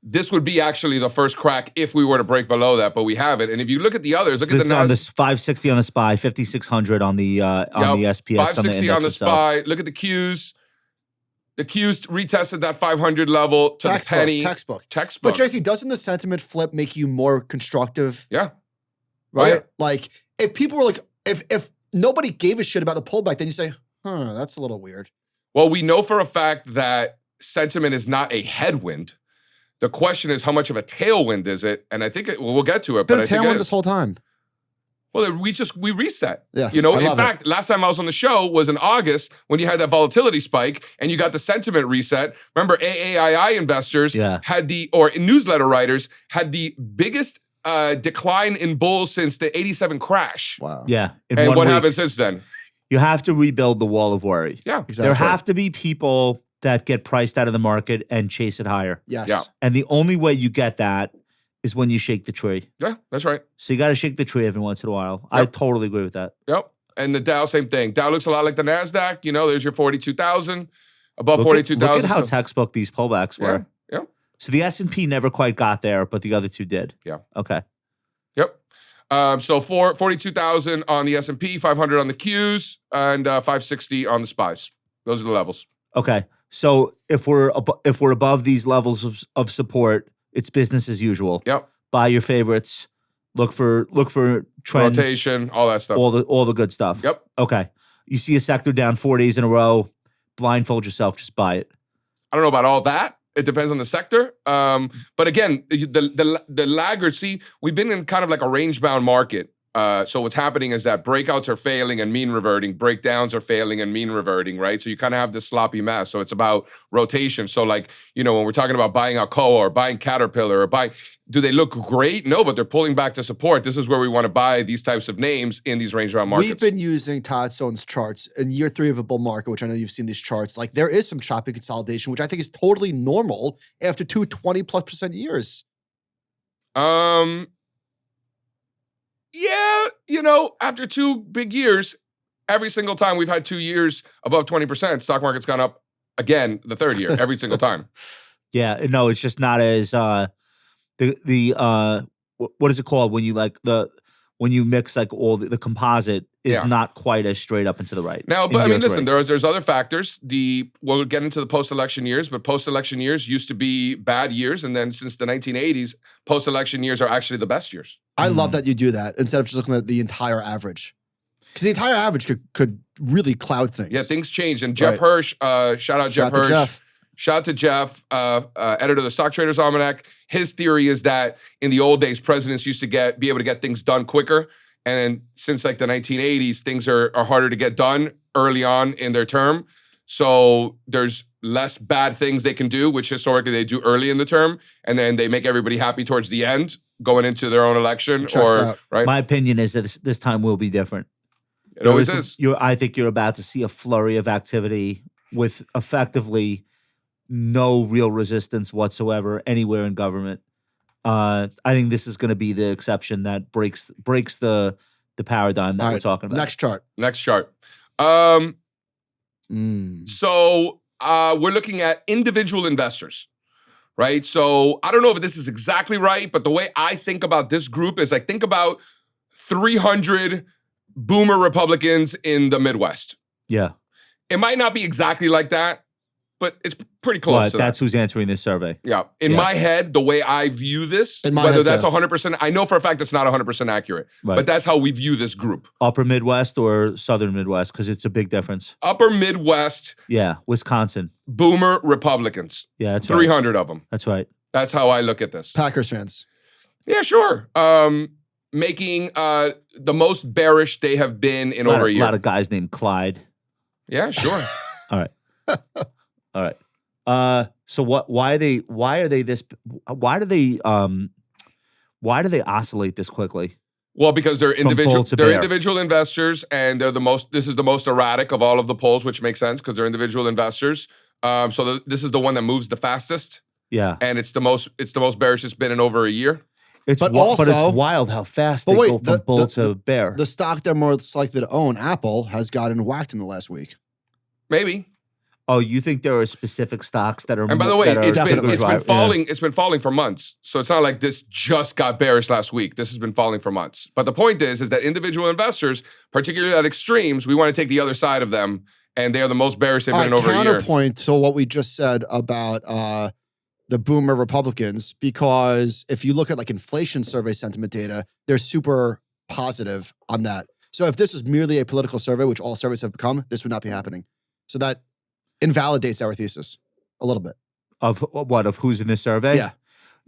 This would be actually the first crack if we were to break below that, but we haven't. And if you look at the others, look at the on this 560 on the SPY, 5600 on the SPX, 560 on the SPY. Look at the Qs. The Qs retested that 500 level to the penny. Textbook. Textbook. But JC, doesn't the sentiment flip make you more constructive? Yeah. Right? Oh, yeah. Like if people were like, if nobody gave a shit about the pullback, then you say, that's a little weird. Well, we know for a fact that sentiment is not a headwind. The question is how much of a tailwind is it? And I think we'll get to it. It's been but a I think tailwind this whole time. Well, we reset. Yeah, you know, I in love fact, last time I was on the show was in August when you had that volatility spike and you got the sentiment reset. Remember, AAII investors had or newsletter writers had the biggest decline in bulls since the 87 crash. Wow. Yeah. And what happened since then? You have to rebuild the wall of worry. Yeah, exactly. There have to be people that get priced out of the market and chase it higher. Yes. Yeah. And the only way you get that is when you shake the tree. Yeah, that's right. So you got to shake the tree every once in a while. I totally agree with that. Yep. And the Dow, same thing. Dow looks a lot like the NASDAQ. You know, there's your 42,000. Above 42,000. Look at how textbook these pullbacks were. Yeah. So the S&P never quite got there, but the other two did. Yeah. Okay. Yep. So 42,000 on the S&P, 500 on the Qs, and 560 on the SPYs. Those are the levels. Okay. So if we're above these levels of support, it's business as usual. Yep. Buy your favorites. Look for trends. Rotation, all that stuff. All the good stuff. Yep. Okay. You see a sector down 4 days in a row, blindfold yourself, just buy it. I don't know about all that. It depends on the sector. But again, the laggards, see, we've been in kind of like a range-bound market. So what's happening is that breakouts are failing and mean reverting. Breakdowns are failing and mean reverting, right? So you kind of have this sloppy mess. So it's about rotation. So like, you know, when we're talking about buying Alcoa or buying Caterpillar or do they look great? No, but they're pulling back to support. This is where we want to buy these types of names in these range-bound markets. We've been using Todd Stone's charts in year 3 of a bull market, which I know you've seen these charts. Like there is some choppy consolidation, which I think is totally normal after 2 20+% years. Yeah, you know, after 2 big years, every single time we've had 2 years above 20%, stock market's gone up again the third year, every single time. Yeah, no, it's just not as what is it called when you mix like all the composite is not quite as straight up and to the right. Now, but I mean, listen, there's other factors. We'll get into the post-election years, but post-election years used to be bad years, and then since the 1980s, post-election years are actually the best years. I love that you do that instead of just looking at the entire average. Because the entire average could really cloud things. Yeah, things change. And Jeff Hirsch, shout out Jeff Hirsch. Shout out to Jeff, editor of the Stock Traders Almanac. His theory is that in the old days, presidents used to be able to get things done quicker. And since like the 1980s, things are harder to get done early on in their term. So there's less bad things they can do, which historically they do early in the term. And then they make everybody happy towards the end, going into their own election. Right? My opinion is that this time will be different. It always is. I think you're about to see a flurry of activity with effectively no real resistance whatsoever anywhere in government. I think this is going to be the exception that breaks the paradigm that we're talking about. Next chart. So we're looking at individual investors. right? So I don't know if this is exactly right, but the way I think about this group is I think about 300 boomer Republicans in the Midwest. Yeah. It might not be exactly like that, but it's pretty close to That's that. who's answering this survey. Yeah. In my head, the way I view this, whether that's 100%, I know for a fact it's not 100% accurate, but that's how we view this group. Upper Midwest or Southern Midwest, because it's a big difference. Upper Midwest. Yeah, Wisconsin. Boomer Republicans. Yeah, that's 300 of them. That's right. That's how I look at this. Packers fans. Yeah, sure. Making the most bearish they have been in over a year. A lot of guys named Clyde. Yeah, sure. All right. All right. So why do they oscillate this quickly? Well, because they're individual investors, and this is the most erratic of all of the polls, which makes sense because they're individual investors. So this is the one that moves the fastest. Yeah. And it's the most bearish it's been in over a year. But it's wild how fast they go from bull to bear. The stock they're most likely to own, Apple, has gotten whacked in the last week. Maybe. Oh, you think there are specific stocks that are? And by the way, it's been falling. Yeah. It's been falling for months. So it's not like this just got bearish last week. This has been falling for months. But the point is that individual investors, particularly at extremes, we want to take the other side of them, and they are the most bearish they've been in over a year. Counterpoint to what we just said about the boomer Republicans, because if you look at like inflation survey sentiment data, they're super positive on that. So if this was merely a political survey, which all surveys have become, this would not be happening. So that invalidates our thesis a little bit. Of what? Of who's in this survey? Yeah.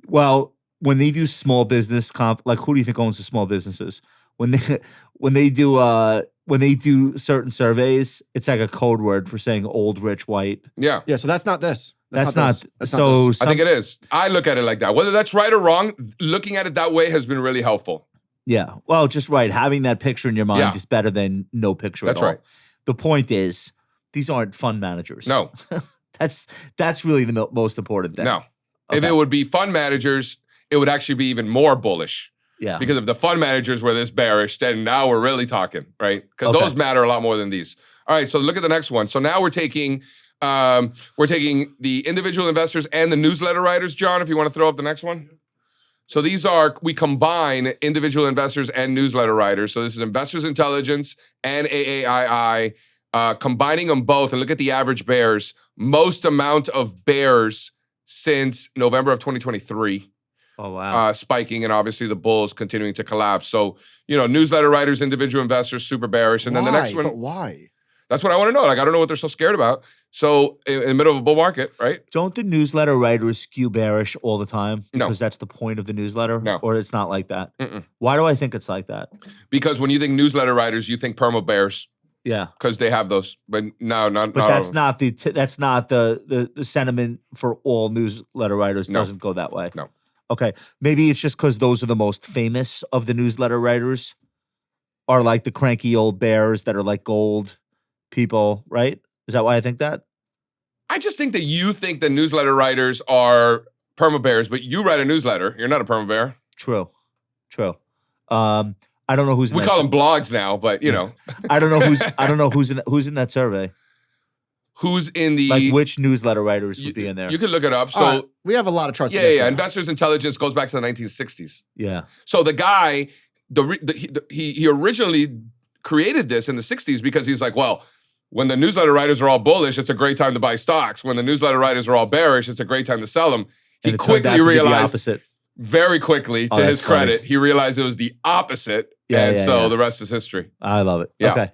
Well, when they do small business comp, like who do you think owns the small businesses? When they do certain surveys, it's like a code word for saying old, rich, white. Yeah. Yeah. So that's not this. That's not this. I think it is. I look at it like that. Whether that's right or wrong, looking at it that way has been really helpful. Yeah. Well, just right. Having that picture in your mind is better than no picture at all. That's right. The point is, these aren't fund managers. No. That's really the most important thing. No. Okay. If it would be fund managers, it would actually be even more bullish. Yeah. Because if the fund managers were this bearish, then now we're really talking, right? Because those matter a lot more than these. All right, so look at the next one. So now we're taking the individual investors and the newsletter writers, John, if you want to throw up the next one. So we combine individual investors and newsletter writers. So this is Investors Intelligence and AAII, combining them both, and look at the average bears. Most amount of bears since November of 2023. Oh, wow. Spiking, and obviously the bulls continuing to collapse. So, newsletter writers, individual investors, super bearish. And then the next one. But why? That's what I want to know. Like, I don't know what they're so scared about. So, in the middle of a bull market, right? Don't the newsletter writers skew bearish all the time? No. Because that's the point of the newsletter? No. Or it's not like that? Mm-mm. Why do I think it's like that? Because when you think newsletter writers, you think perma bears. Yeah. Because they have those. But no, not. But that's not the sentiment for all newsletter writers. No. Doesn't go that way. No. Okay, maybe it's just because those are the most famous of the newsletter writers, are like the cranky old bears that are like gold people, right? Is that why I think that? I just think that you think the newsletter writers are perma bears, but you write a newsletter. You're not a perma bear. True. I don't know who's. We call them blogs now, but I don't know who's in that survey. Who's in the like which newsletter writers would be in there? You can look it up. So we have a lot of trust. Yeah. Investors Intelligence goes back to the 1960s. Yeah. So the guy, he originally created this in the 60s because he's like, well, when the newsletter writers are all bullish, it's a great time to buy stocks. When the newsletter writers are all bearish, it's a great time to sell them. He quickly realized, very quickly, to his credit, he realized it was the opposite. So the rest is history. I love it. Yeah. Okay.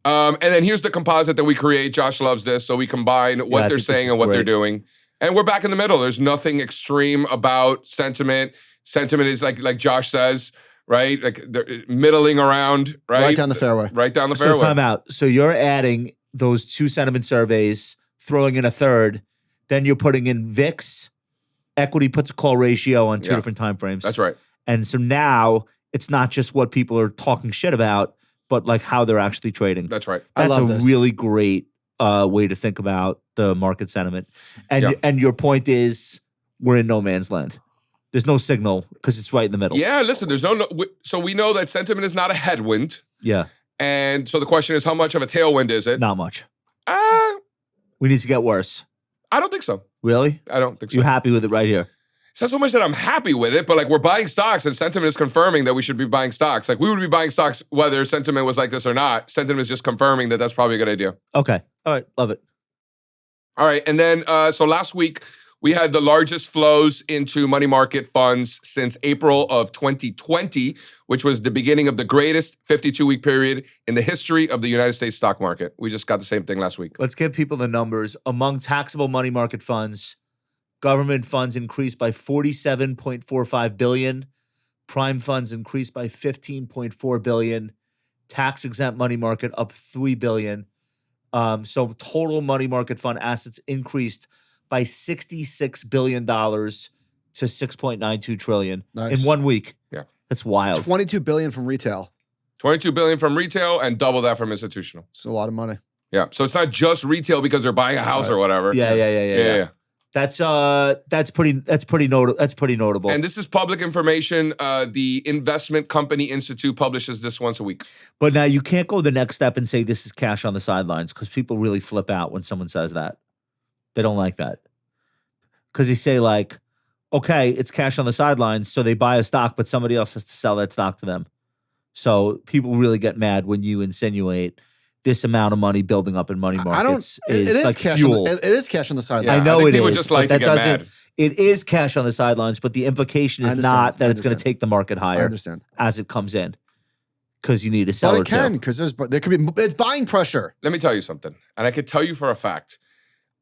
And then here's the composite that we create. Josh loves this. So we combine what they're saying and what they're doing. And we're back in the middle. There's nothing extreme about sentiment. Sentiment is like Josh says, right? Like they're middling around, right? Right down the fairway. Right down the fairway. So time out. So you're adding those two sentiment surveys, throwing in a third, then you're putting in VIX, equity puts a call ratio on two different time frames. That's right. And so now it's not just what people are talking shit about, but like how they're actually trading. That's right. That's a really great way to think about the market sentiment. And your point is we're in no man's land. There's no signal because it's right in the middle. Yeah, listen, there's so we know that sentiment is not a headwind. Yeah. And so the question is, how much of a tailwind is it? Not much. We need to get worse. I don't think so. Really? I don't think so. You're happy with it right here? It's not so much that I'm happy with it, but like we're buying stocks and sentiment is confirming that we should be buying stocks. Like we would be buying stocks whether sentiment was like this or not. Sentiment is just confirming that that's probably a good idea. Okay. All right. Love it. All right. And then, so last week, we had the largest flows into money market funds since April of 2020, which was the beginning of the greatest 52-week period in the history of the United States stock market. We just got the same thing last week. Let's give people the numbers. Among taxable money market funds, government funds increased by $47.45 billion. Prime funds increased by $15.4 billion. Tax-exempt money market up $3 billion. So total money market fund assets increased by $66 billion to $6.92 trillion in 1 week. Yeah. That's wild. $22 billion from retail. $22 billion from retail and double that from institutional. It's a lot of money. Yeah. So it's not just retail because they're buying a house or whatever. Yeah. That's pretty notable. And this is public information. The Investment Company Institute publishes this once a week. But now you can't go the next step and say this is cash on the sidelines because people really flip out when someone says that. They don't like that. Because they say like, okay, it's cash on the sidelines, so they buy a stock, but somebody else has to sell that stock to them. So people really get mad when you insinuate this amount of money building up in money markets is like cash fuel. it is cash on the sidelines. I know it people is. Just like but to that get doesn't. mad. It is cash on the sidelines, but the implication is not that it's going to take the market I higher understand. as it comes in, because you need a seller. But it can, because there could be it's buying pressure. Let me tell you something, and I can tell you for a fact.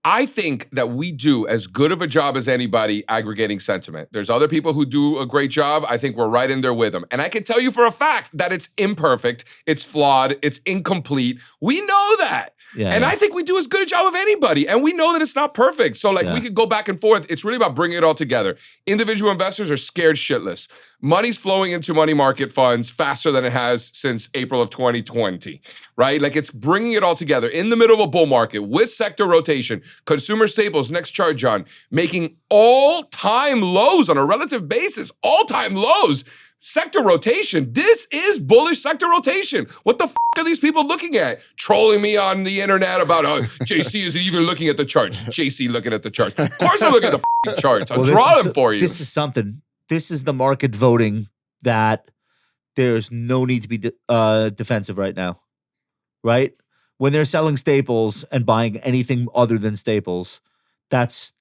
I think that we do as good of a job as anybody aggregating sentiment. There's other people who do a great job. I think we're right in there with them. And I can tell you for a fact that it's imperfect, it's flawed, it's incomplete. We know that. I think we do as good a job of anybody. And we know that it's not perfect. So we could go back and forth. It's really about bringing it all together. Individual investors are scared shitless. Money's flowing into money market funds faster than it has since April of 2020, right? Like it's bringing it all together in the middle of a bull market with sector rotation. Consumer staples, next chart, John, making all-time lows on a relative basis, all-time lows. Sector rotation. This is bullish sector rotation. What the are these people looking at? Trolling me on the internet about, JC isn't even looking at the charts. JC looking at the charts. Of course I look at the charts. I'll draw them for you. This is something. This is the market voting that there's no need to be defensive right now, right? When they're selling staples and buying anything other than staples, that's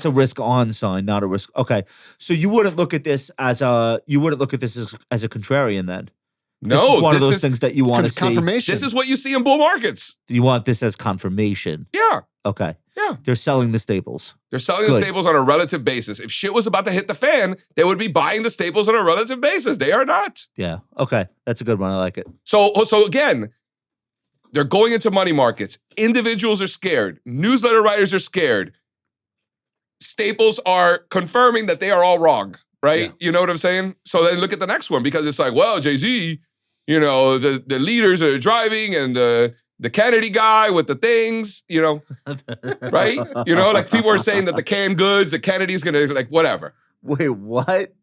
a risk on sign, not a risk. Okay, so you wouldn't look at this as a contrarian then. No, this is one of those things that you want to see. Confirmation. This is what you see in bull markets. You want this as confirmation. Yeah. Okay. Yeah. They're selling the staples. They're selling the staples on a relative basis. If shit was about to hit the fan, they would be buying the staples on a relative basis. They are not. Yeah. Okay. That's a good one. I like it. So again, they're going into money markets. Individuals are scared. Newsletter writers are scared. Staples are confirming that they are all wrong, right? Yeah. You know what I'm saying? So then look at the next one, because it's like, well, Jay-Z, the leaders are driving and the Kennedy guy with the things, right? Like people are saying that the canned goods, the Kennedy's gonna whatever. Wait, what?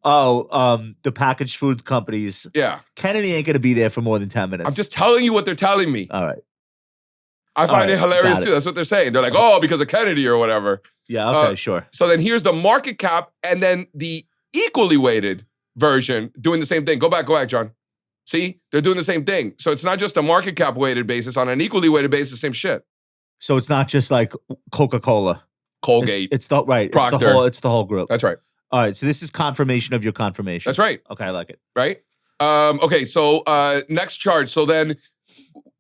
Oh, the packaged food companies. Yeah. Kennedy ain't gonna be there for more than 10 minutes. I'm just telling you what they're telling me. All right. I find it hilarious too. That's what they're saying. They're like, oh, because of Kennedy or whatever. Yeah, okay, sure. So then here's the market cap and then the equally weighted version doing the same thing. Go back, John. See? They're doing the same thing. So it's not just a market cap weighted basis. On an equally weighted basis, same shit. So it's not just like Coca-Cola. Colgate. It's the right. Procter. It's the whole group. That's right. All right. So this is confirmation of your confirmation. That's right. Okay, I like it. Right? Okay, so next chart. So then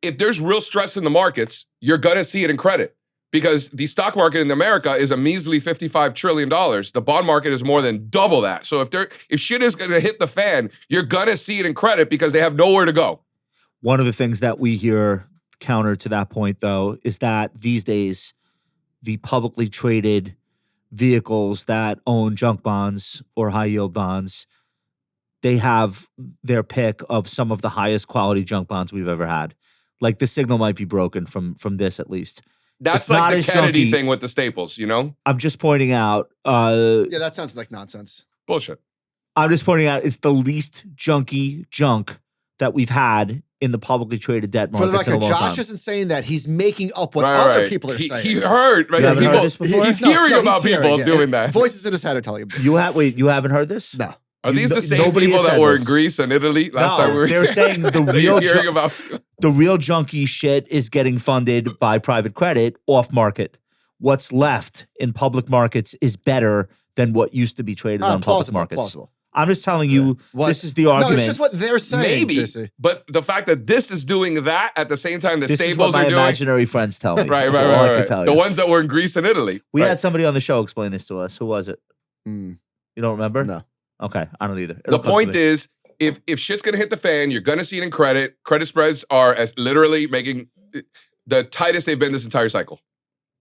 if there's real stress in the markets, you're going to see it in credit, because the stock market in America is a measly $55 trillion. The bond market is more than double that. So if shit is going to hit the fan, you're going to see it in credit because they have nowhere to go. One of the things that we hear counter to that point, though, is that these days, the publicly traded vehicles that own junk bonds or high yield bonds, they have their pick of some of the highest quality junk bonds we've ever had. Like the signal might be broken from this, at least. That's it's like the Kennedy thing with the staples, I'm just pointing out. Yeah, that sounds like nonsense. Bullshit. I'm just pointing out it's the least junky junk that we've had in the publicly traded debt For the markets in a record, long Josh time. isn't saying that. He's making up what Right, other right. people are saying. He heard, right? You haven't heard People, this before? he's hearing about he's people hearing it. doing that. Voices in his head are telling him this. You haven't heard this? No. Are these the same nobody people has that said were this. in Greece and Italy last time we were They're saying the that real you're hearing about. the real junky shit is getting funded by private credit off market. What's left in public markets is better than what used to be traded on public Plausible, markets. plausible. I'm just telling you, What? this is the No, argument. it's just what they're saying, Maybe, JC. but the fact that this is doing that at the same time the this is what Stables my are doing. imaginary friends tell me. Right, That's right, all I right, can right. tell The you. ones that were in Greece and Italy. We right. had somebody on the show explain this to us. Who was it? Mm, You don't remember? no. Okay, I don't either. The It'll come to point me. is, if shit's gonna hit the fan, you're gonna see it in credit. Credit spreads are as literally making the tightest they've been this entire cycle.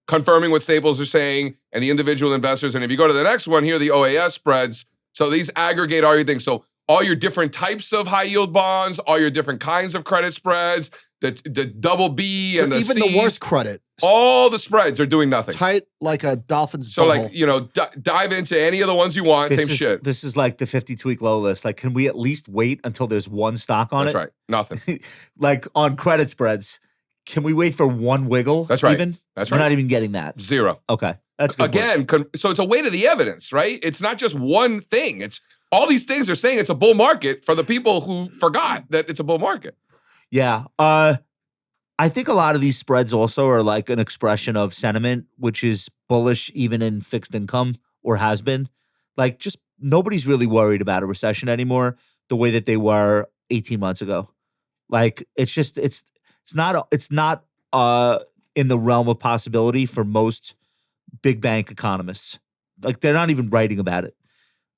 Confirming what Staples are saying and the individual investors. And if you go to the next one here, the OAS spreads. So these aggregate all your things. So all your different types of high yield bonds, all your different kinds of credit spreads, the double B So and the even C's, the worst credit, all the spreads are doing nothing. tight like a dolphin's So butthole. like, you know, dive into any of the ones you want, same shit. This is like the 50-week low list. Like, can we at least wait until there's one stock on That's it? right. Nothing. Like on credit spreads, can we wait for one wiggle? That's right. Even? That's We're right. not even getting that. Zero. Okay. That's good. Again, so it's a weight of the evidence, right? It's not just one thing. It's all these things are saying it's a bull market for the people who forgot that it's a bull market. Yeah. I think a lot of these spreads also are like an expression of sentiment, which is bullish even in fixed income or has been. Like just nobody's really worried about a recession anymore the way that they were 18 months ago. Like it's just it's not in the realm of possibility for most big bank economists. Like they're not even writing about it.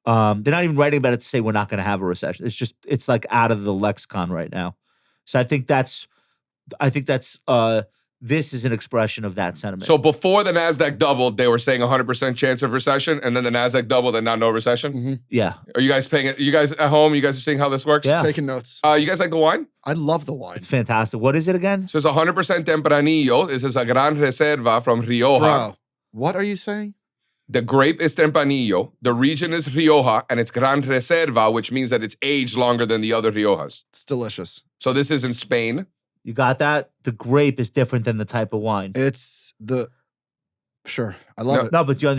They're not even writing about it to say we're not going to have a recession. It's like out of the lexicon right now. So I think that's this is an expression of that sentiment. So before the NASDAQ doubled, they were saying 100% chance of recession, and then the NASDAQ doubled and now no recession. Mhm. yeah. Are you guys paying it? You guys at home, you guys are seeing how this works? Yeah. Taking notes. You guys like the wine? I love the wine. It's fantastic. What is it again? So it's 100% Tempranillo. This is a Gran Reserva from Rioja. Bro, what are you saying? The grape is Tempranillo. The region is Rioja, and it's Gran Reserva, which means that it's aged longer than the other Riojas. It's delicious. So this is in Spain. You got that? The grape is different than the type of wine. It's sure. I love it. No, but you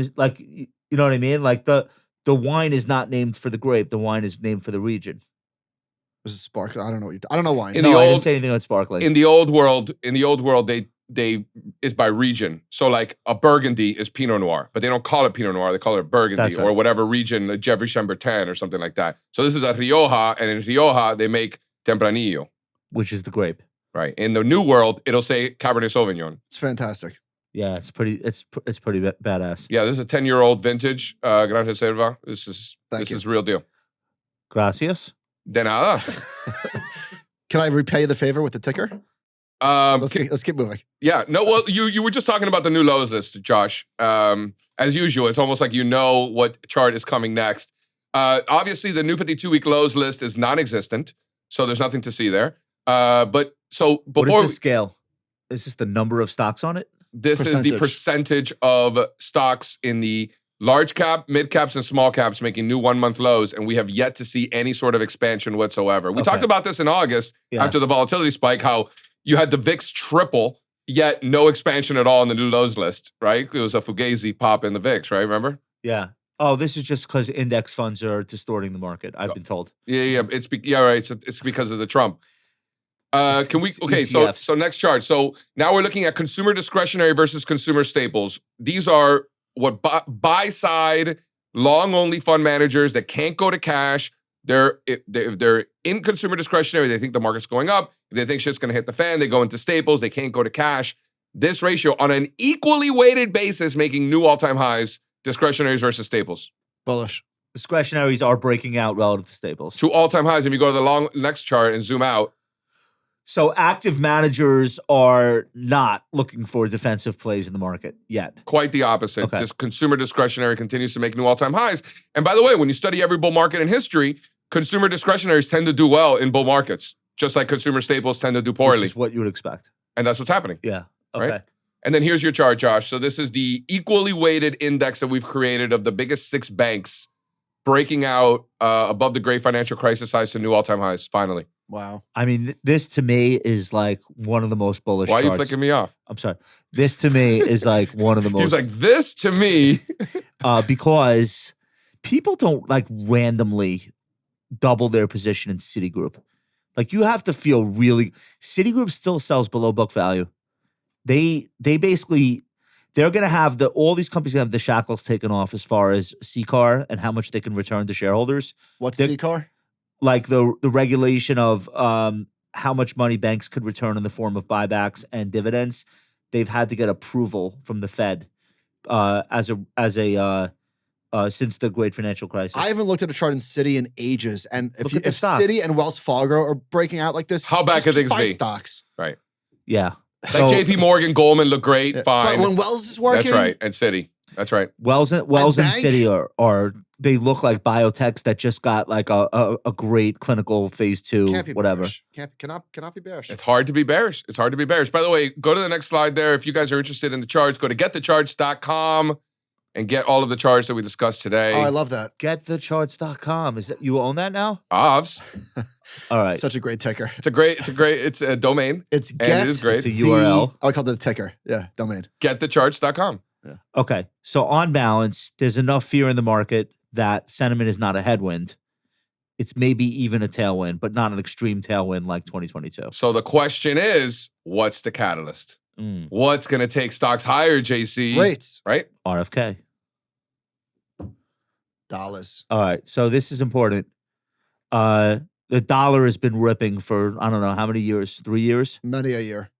know what I mean? Like the wine is not named for the grape. The wine is named for the region. This is sparkling. I don't know what I don't know wine. In No, the I didn't old- say anything about sparkling. In the old world, they it's by region. So like a Burgundy is Pinot Noir, but they don't call it Pinot Noir. They call it Burgundy That's right. or whatever region, Gevrey Chambertin or something like that. So this is a Rioja, and in Rioja they make Tempranillo. which is the grape. Right. In the new world, it'll say Cabernet Sauvignon. It's fantastic. Yeah, it's pretty badass. Yeah, this is a 10-year-old vintage Gran Reserva. This Thank you. is real deal. Gracias. De nada. Can I repay the favor with the ticker? Let's keep moving. Yeah. No, well, you were just talking about the new lows list, Josh. As usual, it's almost like you know what chart is coming next. Obviously, the new 52-week lows list is non-existent, so there's nothing to see there. But so What before is the scale? Is this the number of stocks on it? this is the percentage of stocks in the large cap, mid caps, and small caps making new 1-month lows, and we have yet to see any sort of expansion whatsoever. We Okay. talked about this in August Yeah. after the volatility spike, how you had the VIX triple, yet no expansion at all in the new lows list, right? It was a fugazi pop in the VIX, right? Remember? Yeah. Oh, this is just because index funds are distorting the market. I've been told. Yeah. Right. It's because of the Trump. Can we? It's Okay, ETFs. so next chart. So now we're looking at consumer discretionary versus consumer staples. These are what buy side long only fund managers that can't go to cash. They're in consumer discretionary. They think the market's going up. If they think shit's going to hit the fan, they go into staples. They can't go to cash. This ratio on an equally weighted basis, making new all-time highs. Discretionaries versus staples. Bullish. Discretionaries are breaking out relative to staples. To all-time highs. If you go to the next chart and zoom out, So active managers are not looking for defensive plays in the market yet. quite the opposite. Okay. Just consumer discretionary continues to make new all-time highs. And by the way, when you study every bull market in history, consumer discretionaries tend to do well in bull markets, just like consumer staples tend to do Which poorly. is what you would expect. And that's what's happening. Yeah. Okay. Right? And then here's your chart, Josh. So this is the equally weighted index that we've created of the biggest 6 banks breaking out above the great financial crisis highs to new all-time highs, finally. Wow. I mean, this to me is like one of the most bullish Why are you charts. flicking me off? I'm sorry. This to me is like one of the most. He's like, this to me. Because people don't like randomly double their position in Citigroup. Like you have to feel really. Citigroup still sells below book value. They basically they're going to have all these companies going to have the shackles taken off as far as CCAR and how much they can return to shareholders. What's CCAR? Like the regulation of how much money banks could return in the form of buybacks and dividends. They've had to get approval from the Fed as a since the great financial crisis. I haven't looked at a chart in Citi in ages, and if Look at the stock. Citi and Wells Fargo are breaking out like this, How bad could just things buy be? stocks. Right. Yeah. Like JP Morgan, Goldman look great, Yeah. fine. But when Wells is working, That's right. And Citi. That's right. Wells and bank? Citi are they look like biotechs that just got like a great clinical phase 2, can't be whatever. bearish. Cannot be bearish. It's hard to be bearish. It's hard to be bearish. By the way, go to the next slide there. If you guys are interested in the charts, go to getthecharts.com and get all of the charts that we discussed today. Oh, I love that. Getthecharts.com. Is that you own that now? OVS. All right. Such a great ticker. It's a domain. It's And get it is great. It's a URL. I called it a ticker. Yeah, domain. Getthecharts.com. Okay. So on balance, there's enough fear in the market that sentiment is not a headwind. It's maybe even a tailwind, but not an extreme tailwind like 2022. So the question is, what's the catalyst? Mm. What's going to take stocks higher, JC? Rates. Right? RFK. Dollars. All right. So this is important. The dollar has been ripping for, I don't know, how many years? 3 years? Many a year.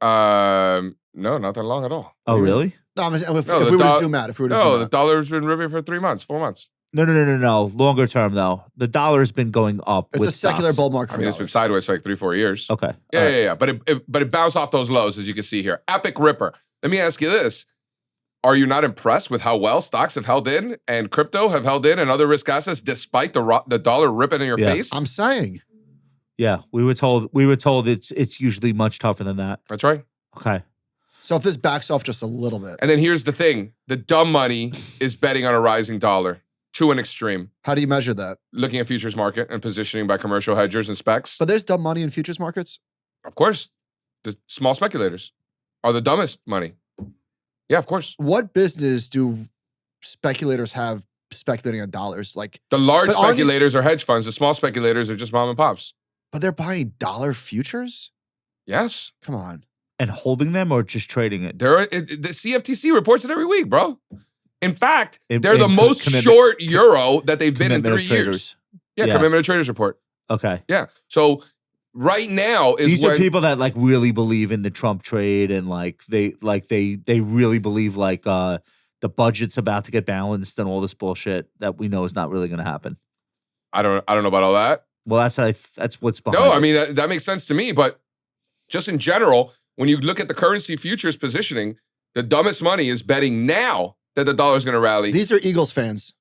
No, not that long at all. Oh, really? No, if No, we the were to doll- zoom out, No, the dollar's been ripping for 3 months, 4 months. No. Longer term, though. The dollar has been going up. It's with a secular stocks. bull market I for mean, it's been dollars. sideways for like 3-4 years. Okay. Yeah, All right. yeah. But it bounced off those lows, as you can see here. Epic ripper. Let me ask you this. Are you not impressed with how well stocks have held in and crypto have held in and other risk assets despite the dollar ripping in your Yeah. face? I'm saying. Yeah. We were told it's usually much tougher than that. That's right. Okay. So if this backs off just a little bit, And then here's the thing. The dumb money is betting on a rising dollar to an extreme. how do you measure that? Looking at futures market and positioning by commercial hedgers and specs. But there's dumb money in futures markets. Of course, the small speculators are the dumbest money. Yeah, of course. What business do speculators have speculating on dollars? Like, The large But aren't these- speculators are hedge funds. The small speculators are just mom and pops. but they're buying dollar futures? Yes. Come on. And holding them or just trading it? The CFTC reports it every week, bro. In fact, In- they're the in most commitment- short euro that they've been in Commitment 3 of years. traders. Yeah, Yeah. commitment of traders report. Okay. Yeah. So right now is These when are people that like really believe in the Trump trade and they really believe like the budget's about to get balanced and all this bullshit that we know is not really going to happen. I don't know about all that. Well, that's what's behind. No, it. I mean that makes sense to me. But just in general, when you look at the currency futures positioning, the dumbest money is betting now that the dollar is going to rally. These are Eagles fans.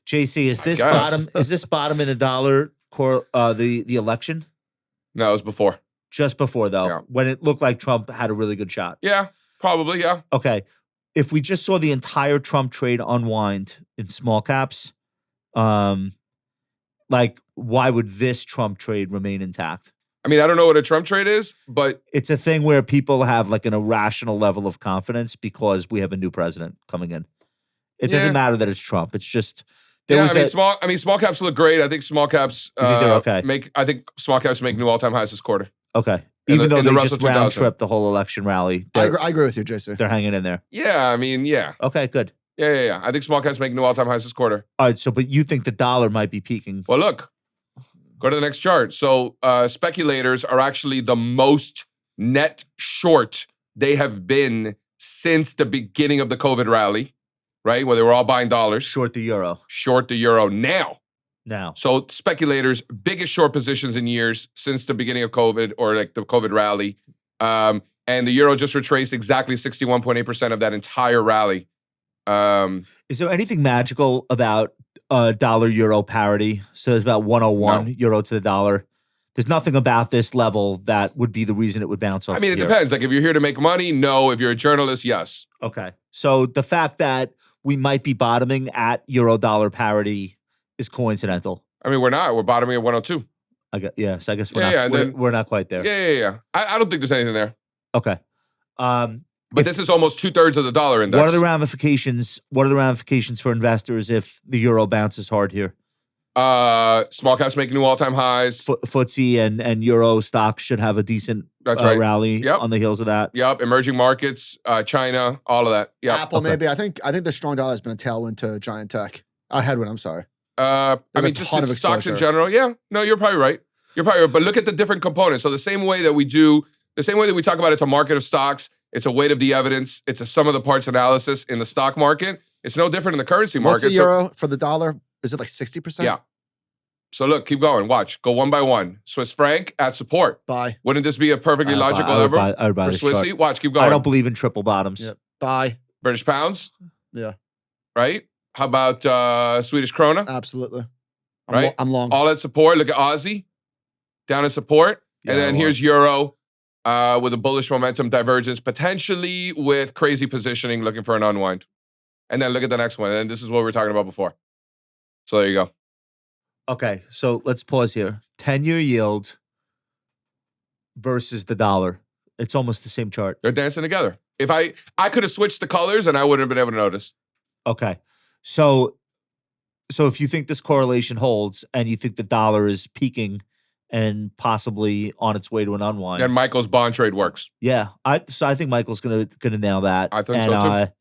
JC, is this guess. bottom? Is this bottom in the dollar core? The election No, it was before. just before though, Yeah. when it looked like Trump had a really good shot. Yeah, probably. Yeah. Okay, if we just saw the entire Trump trade unwind in small caps, like why would this Trump trade remain intact? I mean, I don't know what a Trump trade is, but It's a thing where people have like an irrational level of confidence because we have a new president coming in. It Yeah. doesn't matter that it's Trump. It's just there yeah, was small caps look great. I think small caps You think they're okay? I think small caps make new all-time highs this quarter. okay. in Even the- though in the they Russell just round 2000. tripped the whole election rally, I they're, agree with you, JC. they're hanging in there. Yeah, I mean, yeah. Okay, good. Yeah. I think small caps make new all-time highs this quarter. All right, so but you think the dollar might be peaking? Well, look, go to the next chart. So speculators are actually the most net short they have been since the beginning of the COVID rally, right? Where they were all buying dollars. Short the euro Short the euro now. now. So speculators, biggest short positions in years since the beginning of COVID or like the COVID rally. And the euro just retraced exactly 61.8% of that entire rally. Is there anything magical about dollar euro parity? So it's about 101 euro to the dollar. There's nothing about this level that would be the reason it would bounce off. I mean, it here. depends. Like if you're here to make money, no. If you're a journalist, yes. Okay. So the fact that we might be bottoming at euro dollar parity is coincidental. I mean, we're not. We're bottoming at 102. So I guess we're Yeah, not. yeah, and we're, then- we're not quite there. Yeah. I don't think there's anything there. Okay. But this is almost 2/3 of the dollar index. What are the ramifications? What are the ramifications for investors if the euro bounces hard here? Small caps making new all-time highs. FTSE and euro stocks should have a decent That's right. rally Yep. on the heels of that. Yep. Emerging markets, China, all of that. Yep. Apple, Okay. maybe. I think the strong dollar has been a tailwind to giant tech. A headwind, I'm sorry. I Like mean, a just ton of stocks in exposure. general. Yeah. No, you're probably right. But look at the different components. So the same way that we talk about it's a market of stocks, it's a weight of the evidence, it's a sum of the parts analysis in the stock market. It's no different in the currency What's market. the euro for the dollar? Is it like 60%? Yeah. So look, keep going. Watch. Go one by one. Swiss franc at support. Buy. Wouldn't this be a perfectly logical I would lever buy for this chart. Swissy? Watch. Keep going. I don't believe in triple bottoms. Yep. Buy. British pounds. Yeah. Right. How about Swedish krona? Absolutely. Right? I'm long. All at support. Look at Aussie. Down at support. And then here's euro with a bullish momentum divergence, potentially with crazy positioning, looking for an unwind. And then look at the next one. And this is what we were talking about before. So there you go. Okay, so let's pause here. 10-year yield versus the dollar. It's almost the same chart. They're dancing together. If I could have switched the colors and I wouldn't have been able to notice. Okay. So if you think this correlation holds and you think the dollar is peaking and possibly on its way to an unwind. And Michael's bond trade works. Yeah. I think Michael's gonna nail that. I think so too.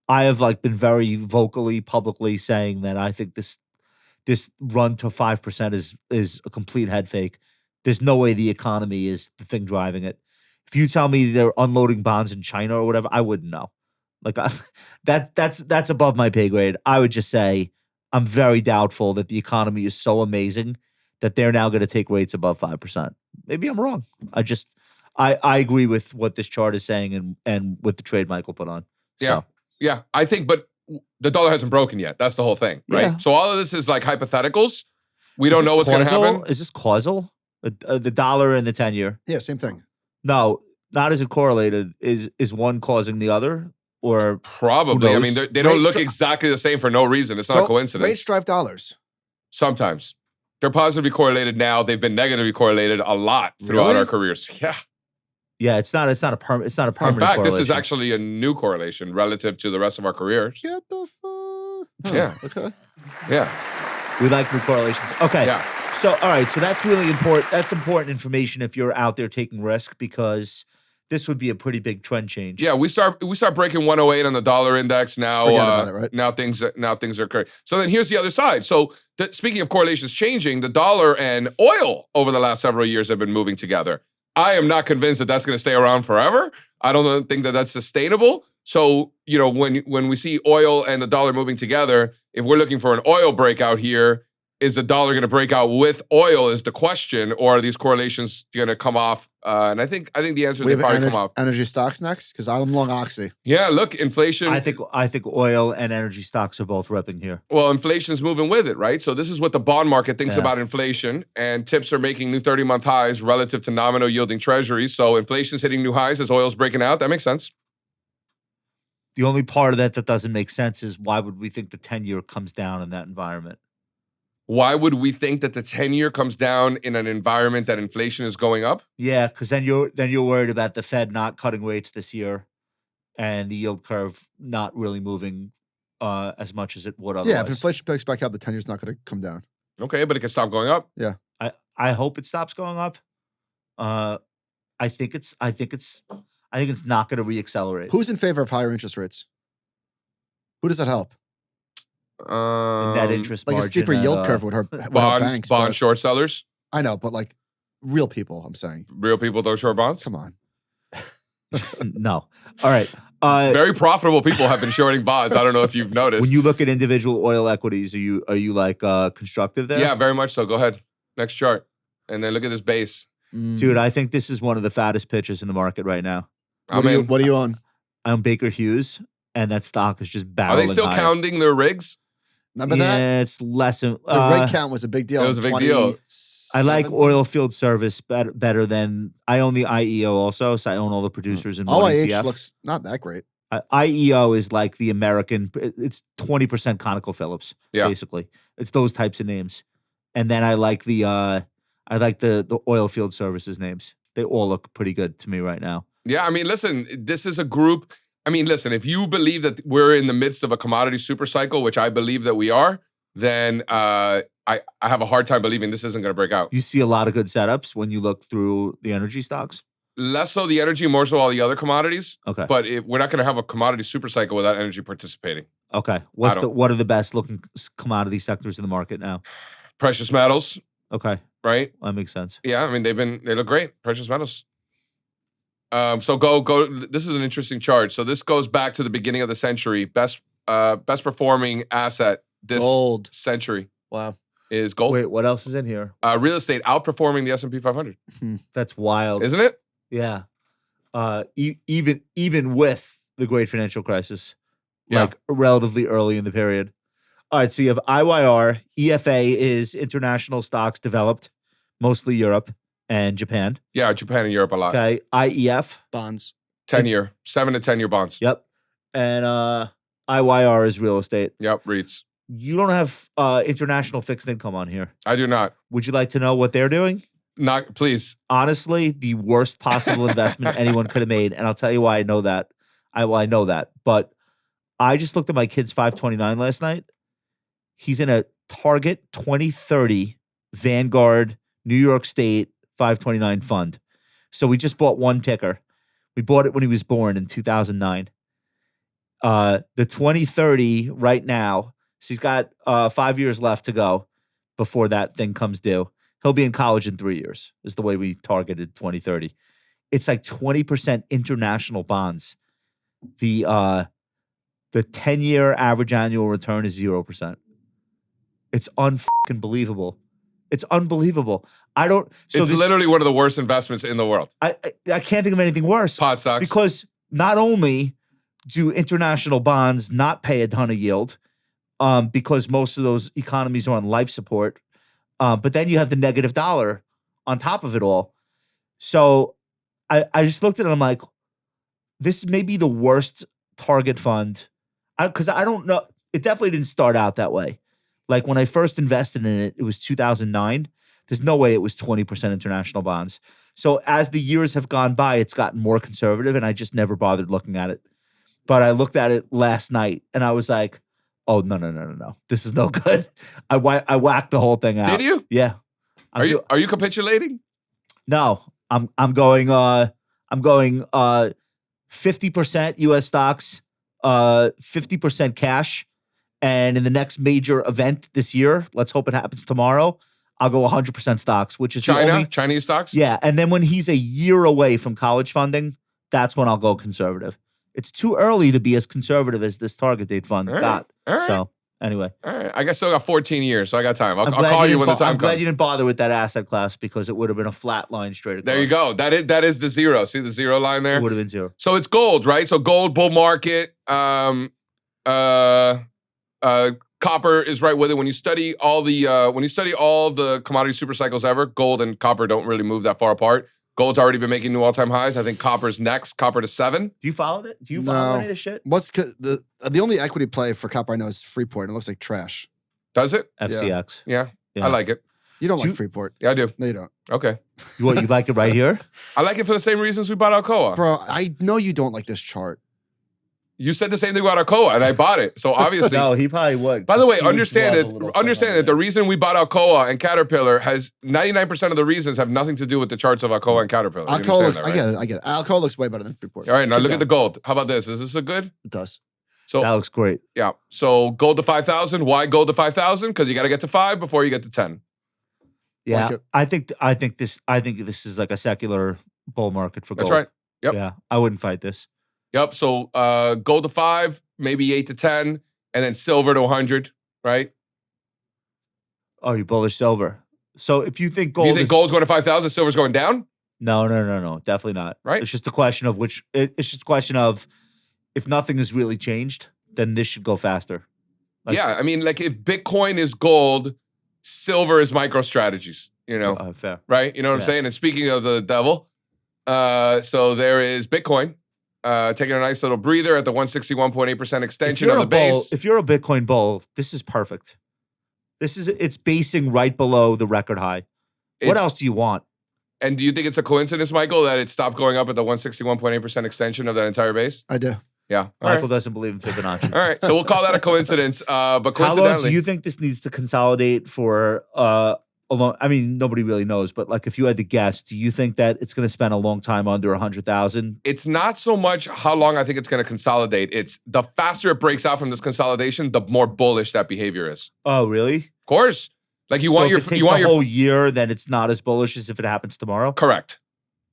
I have been very vocally, publicly saying that I think this run to 5% is a complete head fake. There's no way the economy is the thing driving it. If you tell me they're unloading bonds in China or whatever, I wouldn't know. That's above my pay grade. I would just say I'm very doubtful that the economy is so amazing that they're now going to take rates above 5%. Maybe I'm wrong. I agree with what this chart is saying and with the trade Michael put on. Yeah. So, Yeah. I think, but the dollar hasn't broken yet. That's the whole thing, right? Yeah. So all of this is like hypotheticals. We don't is know this what's going to causal? happen. Is this causal? The dollar and the 10-year? Yeah, same thing. No, not as it correlated. Is one causing the other? Or Probably. Who I mean, knows? they don't Rates look dri- exactly the same for no reason. It's not a Rates coincidence. drive dollars. Sometimes. They're positively correlated now. They've been negatively correlated a lot throughout Really? our careers. Yeah. yeah, it's not a permanent. It's not a In permanent. fact, this is correlation. actually a new correlation relative to the rest of our careers. Get the fuck. Yeah. Okay. Yeah. We like new correlations. Okay. Yeah. So all right. So that's really important. That's important information if you're out there taking risk because this would be a pretty big trend change. Yeah, we start breaking 108 on the dollar index now. Forget about it, right? Now things are correct. So then here's the other side. So speaking of correlations changing, the dollar and oil over the last several years have been moving together. I am not convinced that that's going to stay around forever. I don't think that that's sustainable. So when we see oil and the dollar moving together, if we're looking for an oil breakout here, is the dollar going to break out with oil is the question, or are these correlations going to come off? And I think the answer is We they have probably come off. energy stocks next because I'm long Oxy. Yeah, look, inflation. I think oil and energy stocks are both ripping here. Well, inflation's moving with it, right? So this is what the bond market thinks Yeah. about inflation, and tips are making new 30-month highs relative to nominal yielding treasuries. So inflation's hitting new highs as oil's breaking out. That makes sense. The only part of that doesn't make sense is why would we think the 10-year comes down in that environment? Why would we think that the 10-year comes down in an environment that inflation is going up? Yeah, because then you're worried about the Fed not cutting rates this year, and the yield curve not really moving as much as it would otherwise. Yeah, if inflation picks back up, the 10-year's not going to come down. Okay, but it can stop going up. I hope it stops going up. I think it's not going to reaccelerate. Who's in favor of higher interest rates? Who does that help? The net interest Like a margin steeper at, yield curve would hurt banks. Bond but- short sellers. I know, but like real people, I'm saying. Real people don't short bonds. Come on. No. All right. Very profitable people have been shorting bonds. I don't know if you've noticed. When you look at individual oil equities, are you like constructive there? Yeah, very much so. Go ahead. Next chart. And then look at this base. Dude, I think this is one of the fattest pitches in the market right now. What are you on? I'm Baker Hughes, and that stock is just barreling Are they still higher. counting their rigs? Remember that? Yeah, it's less. The rig count was a big deal. It was a big deal. I like 2017. oil field service better than I own the IEO also, so I own all the producers in one OIH ETF. looks not that great. IEO is like the American. It's 20% ConocoPhillips, Yeah. basically. It's those types of names, and then I like the I like the oil field services names. They all look pretty good to me right now. Yeah, I mean, listen, this is a group. I mean, listen, if you believe that we're in the midst of a commodity super cycle, which I believe that we are, then I have a hard time believing this isn't going to break out. You see a lot of good setups when you look through the energy stocks? Less so the energy, more so all the other commodities. Okay. But we're not going to have a commodity super cycle without energy participating. Okay. What are the best looking commodity sectors in the market now? Precious metals. Okay. Right? That makes sense. Yeah, I mean, they look great. Precious metals. So go. This is an interesting chart. So this goes back to the beginning of the century. Best performing asset this Gold. century. Wow. Is gold. Wait, what else is in here? Real estate outperforming the S&P 500. That's wild. Isn't it? Yeah. Even with the great financial crisis, like relatively early in the period. All right, so you have IYR. EFA is international stocks developed, mostly Europe and Japan. Yeah, Japan and Europe a lot. Okay, IEF. Bonds. 10-year, 7 to 10-year bonds. Yep. And IYR is real estate. Yep, REITs. You don't have international fixed income on here. I do not. Would you like to know what they're doing? Not, please. Honestly, the worst possible investment anyone could have made. And I'll tell you why I know that. I know that. But I just looked at my kid's 529 last night. He's in a Target 2030 Vanguard New York State 529 fund. So we just bought one ticker. We bought it when he was born in 2009. The 2030 right now, so he's got 5 years left to go before that thing comes due. He'll be in college in 3 years, is the way we targeted 2030. It's like 20% international bonds. The 10-year average annual return is 0%. It's unfucking believable. It's unbelievable. It's literally one of the worst investments in the world. I can't think of anything worse. Pot stocks. Because not only do international bonds not pay a ton of yield, because most of those economies are on life support, but then you have the negative dollar on top of it all. So I just looked at it and I'm like, this may be the worst target fund. Because I don't know. It definitely didn't start out that way. Like when I first invested in it, it was 2009. There's no way it was 20% international bonds. So as the years have gone by, it's gotten more conservative and I just never bothered looking at it. But I looked at it last night and I was like, oh, no. This is no good. I whacked the whole thing out. Did you? Yeah. Are you capitulating? No. I'm going 50% US stocks, 50% cash. And in the next major event this year, let's hope it happens tomorrow, I'll go 100% stocks, which is Chinese stocks? Yeah. And then when he's a year away from college funding, that's when I'll go conservative. It's too early to be as conservative as this target date fund got. All right. So anyway. All right. I guess I still got 14 years, so I got time. I'll call you when the time comes. I'm glad you didn't bother with that asset class because it would have been a flat line straight across. There you go. That is the zero. See the zero line there? It would have been zero. So it's gold, right? So gold, bull market, copper is right with it. When you study all the commodity super cycles ever, gold and copper don't really move that far apart. Gold's already been making new all-time highs. I think copper's next. Copper to 7. Do you follow that? Do you follow any of this shit? What's the only equity play for copper I know is Freeport. It looks like trash. Does it? FCX. Yeah. I like it. You don't like Freeport. Yeah, I do. No, you don't. Okay. You like it right here? I like it for the same reasons we bought Alcoa. Bro, I know you don't like this chart. You said the same thing about Alcoa, and I bought it. So obviously, no, he probably would. By the way, understand that the reason we bought Alcoa and Caterpillar has 99% of the reasons have nothing to do with the charts of Alcoa and Caterpillar. Alcoa looks, right? I get it. Alcoa looks way better than Freeport. All right, now look at the gold. How about this? Is this a good? It does. So that looks great. Yeah. So gold to 5,000. Why gold to 5,000? Because you got to get to 5 before you get to 10. Yeah, like I think this is like a secular bull market for gold. That's right. Yep. Yeah, I wouldn't fight this. Yep. So gold to 5, maybe 8 to 10, and then silver to 100, right? Oh, you're bullish silver. So if you think gold, you think gold's going to 5,000, silver's going down? No, definitely not. Right. It's just a question of it's just a question of if nothing has really changed, then this should go faster. Like, yeah, I mean, like if Bitcoin is gold, silver is MicroStrategies. You know, fair. Right? You know what I'm saying? And speaking of the devil, so there is Bitcoin. Taking a nice little breather at the 161.8% extension on the base. If you're a Bitcoin bull, this is perfect. It's basing right below the record high. What else do you want? And do you think it's a coincidence, Michael, that it stopped going up at the 161.8% extension of that entire base? I do. Yeah. Michael doesn't believe in Fibonacci. All right. So we'll call that a coincidence. But How long coincidentally, do you think this needs to consolidate for a long? I mean, nobody really knows, but like if you had to guess, do you think that it's going to spend a long time under 100,000? it's not so much how long I think it's going to consolidate. It's the faster it breaks out from this consolidation, the more bullish that behavior is. Oh, really? Of course. Like you So want if your, it takes you want a your whole year, then it's not as bullish as if it happens tomorrow. correct.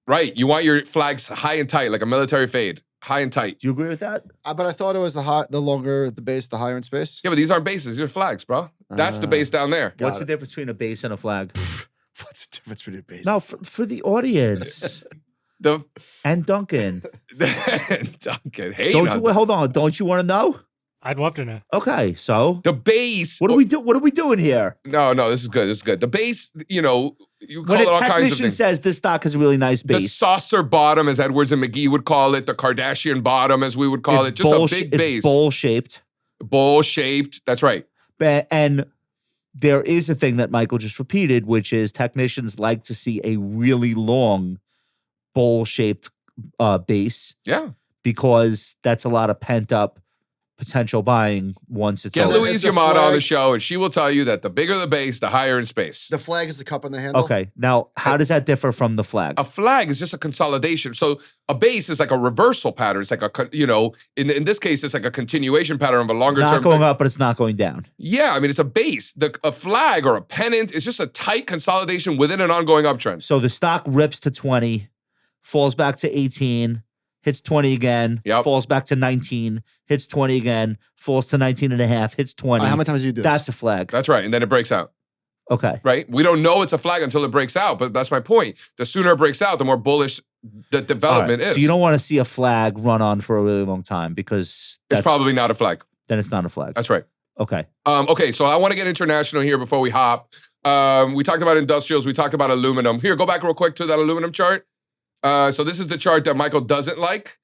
Right. You want your flags high and tight, like a military fade, high and tight. Do you agree with that? But I thought it was the longer the base, the higher in space. Yeah, but these aren't bases. These are flags, bro. That's the base down there. Got What's the it. difference between a base and a flag? What's the difference between a base? No, for the audience The and Duncan. Duncan, hate Don't on you hold on? Don't you want to know? I'd love to know. Okay, so the base. what do we do? What are we doing here? No, this is good. This is good. The base, you call When a it all kinds of technician things. says this stock has a really nice The base, saucer bottom, as Edwards and McGee would call it, the Kardashian bottom, as we would call it, just a big base. It's bowl shaped, Bowl shaped. That's right. and there is a thing that Michael just repeated, which is technicians like to see a really long bowl shaped base Yeah. because that's a lot of pent up potential buying once it's Get over. Louise It's a Yamada on flag. the show, and she will tell you that the bigger the base, the higher in space. The flag is the cup on the handle. Okay, now how does that differ from the flag? A flag is just a consolidation. So a base is like a reversal pattern. It's like in this case, it's like a continuation pattern of a It's longer not term. going up, but it's not going down. Yeah, I mean, it's a base. A flag or a pennant is just a tight consolidation within an ongoing uptrend. So the stock rips to 20, falls back to 18, hits 20 again, Yep. falls back to 19, hits 20 again, falls to 19 and a half, hits 20. How many times do you do this? That's a flag. That's right. And then it breaks out, Okay. right? We don't know it's a flag until it breaks out, but that's my point. The sooner it breaks out, the more bullish the All right, development is. So you don't want to see a flag run on for a really long time because it's probably not a flag. then it's not a flag. That's right. Okay. Okay, so I want to get international here before we hop. We talked about industrials. We talked about aluminum. Here, go back real quick to that aluminum chart. So this is the chart that Michael doesn't like.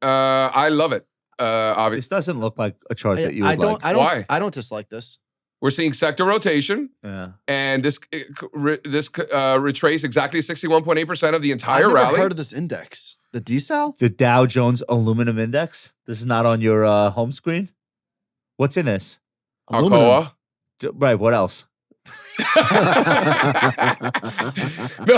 I love it. Obviously, This doesn't look like a chart that you would I don't. like. Why? I don't dislike this. we're seeing sector rotation, Yeah. and this retraced exactly 61.8% of the entire I've never rally. heard of this index. The DSAL? The Dow Jones Aluminum Index. This is not on your home screen. What's in this? Alcoa. Right. What else? No.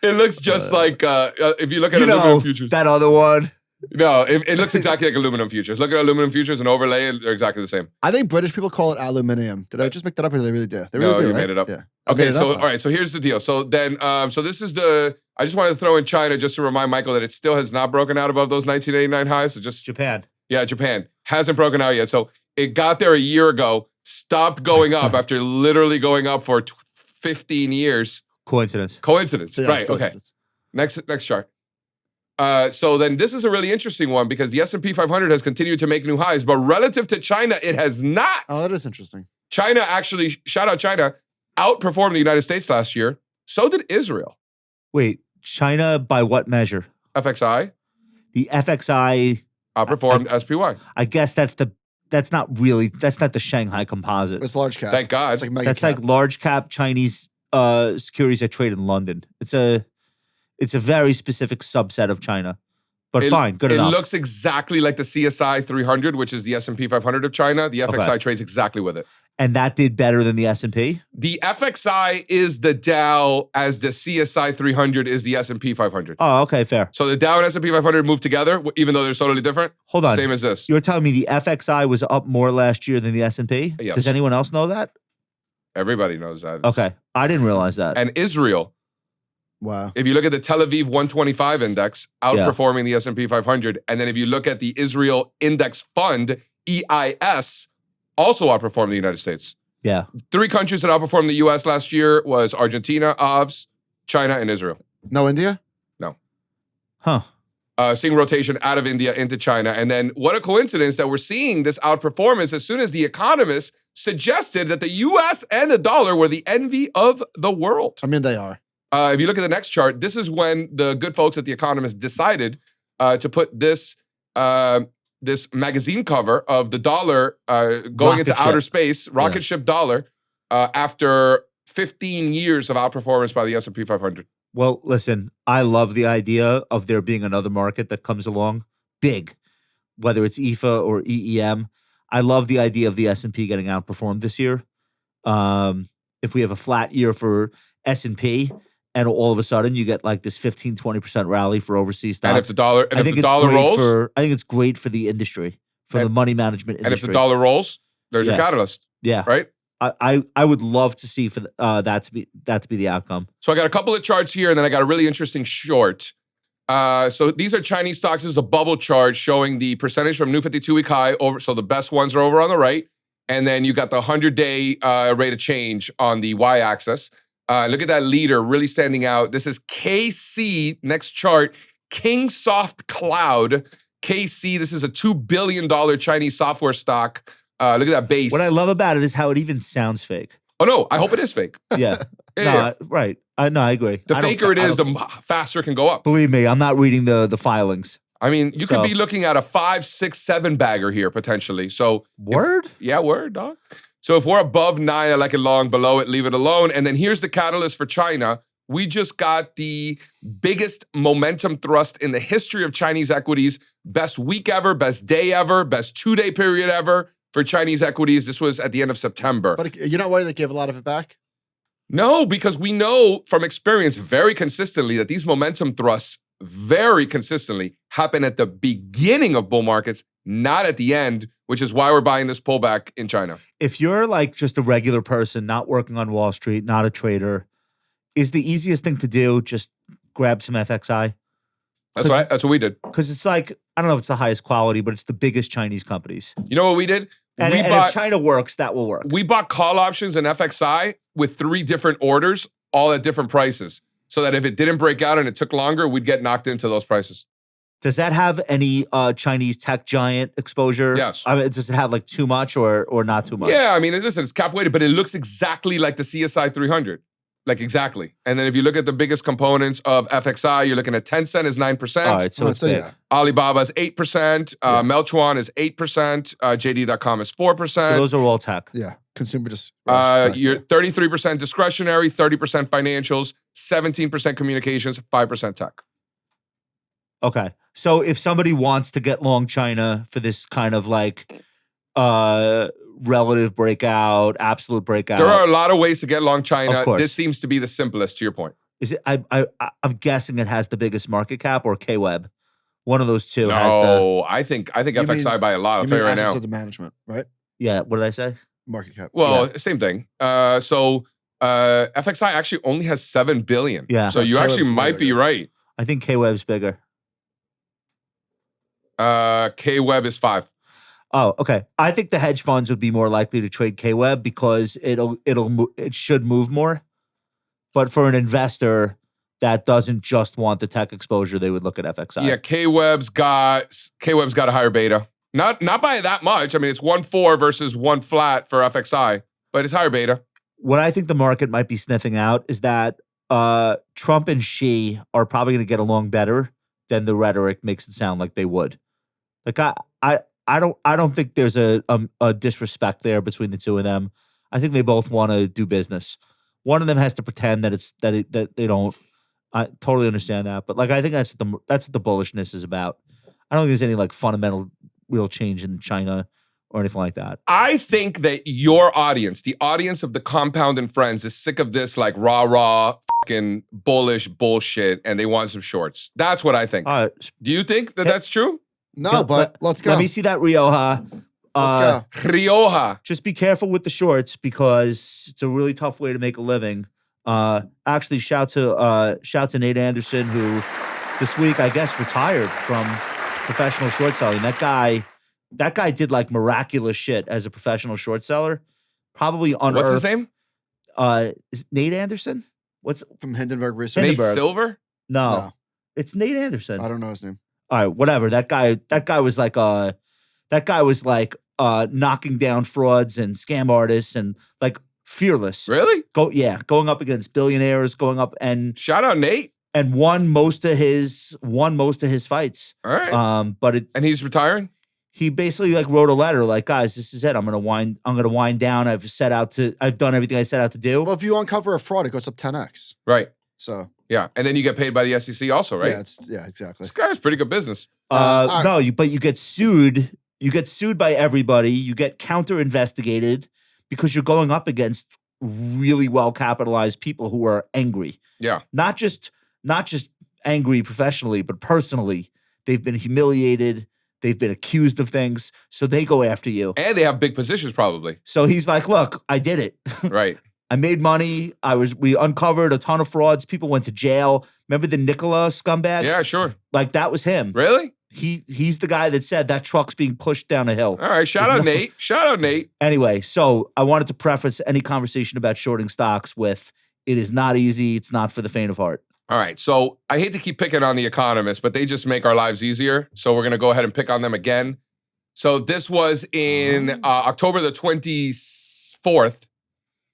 It looks just like if you look at aluminum futures. that other one. No, it looks exactly like aluminum futures. Look at aluminum futures and overlay it; they're exactly the same. I think British people call it aluminium. Did I just make that up or they really do? They No, really do, you right? made it up. Yeah. Okay, made it so up? all right, so here's the deal. So then, so this is the. I just wanted to throw in China just to remind Michael that it still has not broken out above those 1989 highs. So just Japan. yeah, Japan hasn't broken out yet. So it got there a year ago, stopped going up after literally going up for 15 years. Coincidence. Coincidence, Yeah, right? it's Okay. coincidence. Next chart. So then this is a really interesting one because the S&P 500 has continued to make new highs, but relative to China, it has not. Oh, that is interesting. China actually, shout out China, outperformed the United States last year. So did Israel. Wait, China by what measure? FXI The FXI. outperformed SPY. I guess that's not the Shanghai Composite. It's large cap. Thank God. It's like mega That's cap. like large cap Chinese securities that trade in London. It's a very specific subset of China, but fine, good enough. It looks exactly like the CSI 300, which is the S&P 500 of China. The FXI Okay. trades exactly with it. And that did better than the S&P. The FXI is the Dow as the CSI 300 is the S&P 500. Oh, okay, fair. So the Dow and S&P 500 move together, even though they're totally different. Hold on. Same as this. You're telling me the FXI was up more last year than the S&P? Yes. Does anyone else know that? Everybody knows that. It's- Okay, I didn't realize that. And Israel, Wow. if you look at the Tel Aviv 125 index, outperforming the S&P 500, and then if you look at the Israel Index Fund, EIS, also outperformed the United States. Yeah. 3 countries that outperformed the U.S. last year was Argentina, OVS, China, and Israel. No India? Huh. Seeing rotation out of India into China. And then what a coincidence that we're seeing this outperformance as soon as the economists suggested that the U.S. and the dollar were the envy of the world. I mean, they are. If you look at the next chart, this is when the good folks at The Economist decided to put this this magazine cover of the dollar going Rocket into ship. outer space, rocket ship dollar, after 15 years of outperformance by the S&P 500. Well, listen, I love the idea of there being another market that comes along big, whether it's EFA or EEM. I love the idea of the S&P getting outperformed this year. If we have a flat year for S&P and all of a sudden you get like this 15-20% rally for overseas stocks. And if the dollar, I think it's great for the industry, for the money management industry. And if the dollar rolls, there's your catalyst. Yeah. Right? I would love to see for that to be the outcome. So I got a couple of charts here, and then I got a really interesting short. So these are Chinese stocks. This is a bubble chart showing the percentage from new 52-week high over. So the best ones are over on the right, and then you got the 100-day rate of change on the y-axis. Look at that leader really standing out. This is KC. Next chart, Kingsoft Cloud. KC. This is a $2 billion Chinese software stock. Look at that base. What I love about it is how it even sounds fake. Oh no, I hope it is fake. Yeah. Right. No, I agree. The faker it is, the faster it can go up. Believe me, I'm not reading the filings. I mean, you could be looking at a 5, 6, 7 bagger here potentially. So word? Word, dog. So if we're above 9, I like it long. Below it, leave it alone. And then here's the catalyst for China. We just got the biggest momentum thrust in the history of Chinese equities. Best week ever, best day ever, best 2-day period ever. For Chinese equities, this was at the end of September. But you're not worried they gave a lot of it back? No, because we know from experience very consistently that these momentum thrusts very consistently happen at the beginning of bull markets, not at the end, which is why we're buying this pullback in China. If you're like just a regular person, not working on Wall Street, not a trader, is the easiest thing to do just grab some FXI? That's right. That's what we did. Because it's like, I don't know if it's the highest quality, but it's the biggest Chinese companies. You know what we did? And if China works, that will work. We bought call options in FXI with 3 different orders, all at different prices. So that if it didn't break out and it took longer, we'd get knocked into those prices. Does that have any Chinese tech giant exposure? Yes. I mean, does it have like too much or not too much? Yeah, I mean, listen, it's cap weighted, but it looks exactly like the CSI 300. Like exactly. And then if you look at the biggest components of FXI, you're looking at Tencent is 9%. All right, so it's big. Yeah. Alibaba is 8%. Melchuan is 8%. JD.com is 4%. So those are all tech. Yeah. Consumer just. You're 33% discretionary, 30% financials, 17% communications, 5% tech. Okay. So if somebody wants to get long China for this kind of like relative breakout, absolute breakout. There are a lot of ways to get long China. Of course. This seems to be the simplest, to your point. Is it? I'm guessing it has the biggest market cap or KWeb. One of those two No, has the. I think FXI by a lot. I'll tell you right now. The management, right? Yeah. What did I say? Market cap. Well, same thing. So FXI actually only has 7 billion. Yeah. So you actually might be right. I think KWeb's bigger. KWeb is 5. Oh, okay. I think the hedge funds would be more likely to trade KWeb because it should move more. But for an investor that doesn't just want the tech exposure, they would look at FXI. Yeah, KWeb's got a higher beta. Not by that much. I mean, it's 1.4 versus 1 flat for FXI, but it's higher beta. What I think the market might be sniffing out is that Trump and Xi are probably going to get along better than the rhetoric makes it sound like they would. Like I don't think there's a disrespect there between the two of them. I think they both want to do business. One of them has to pretend that they don't. I totally understand that, but like I think that's what the bullishness is about. I don't think there's any like fundamental real change in China or anything like that. I think that your audience, the audience of the Compound and Friends, is sick of this like rah fucking bullish bullshit, and they want some shorts. That's what I think. Do you think that that's true? No, but let's go. Let me see that Rioja. Let's go. Rioja. Just be careful with the shorts because it's a really tough way to make a living. Actually, shout to Nate Anderson, who this week I guess retired from professional short selling. That guy did like miraculous shit as a professional short seller. Probably unearthed. What's his name? Is Nate Anderson? What's from Hindenburg Research? Nate Silver? No, it's Nate Anderson. I don't know his name. All right, whatever. That guy was like knocking down frauds and scam artists and like fearless. Really? Going up against billionaires, going up and shout out Nate. And won most of his fights. All right. And he's retiring? he basically like wrote a letter like, guys, this is it. I'm gonna wind down. I've done everything I set out to do. Well, if you uncover a fraud, it goes up 10x. Right. So Yeah. And then you get paid by the SEC also, right? yeah, exactly. This guy's pretty good business. But you get sued. You get sued by everybody. You get counter investigated because you're going up against really well capitalized people who are angry. Yeah. Not just angry professionally, but personally. They've been humiliated. They've been accused of things. So they go after you. And they have big positions probably. So he's like, look, I did it. Right. I made money. We uncovered a ton of frauds. People went to jail. Remember the Nikola scumbag? Yeah, sure. Like that was him. Really? He's the guy that said that truck's being pushed down a hill. All right. Shout out Nate. Anyway, so I wanted to preface any conversation about shorting stocks with it is not easy. It's not for the faint of heart. All right. So I hate to keep picking on the economists, but they just make our lives easier. So we're going to go ahead and pick on them again. So this was in October the 24th.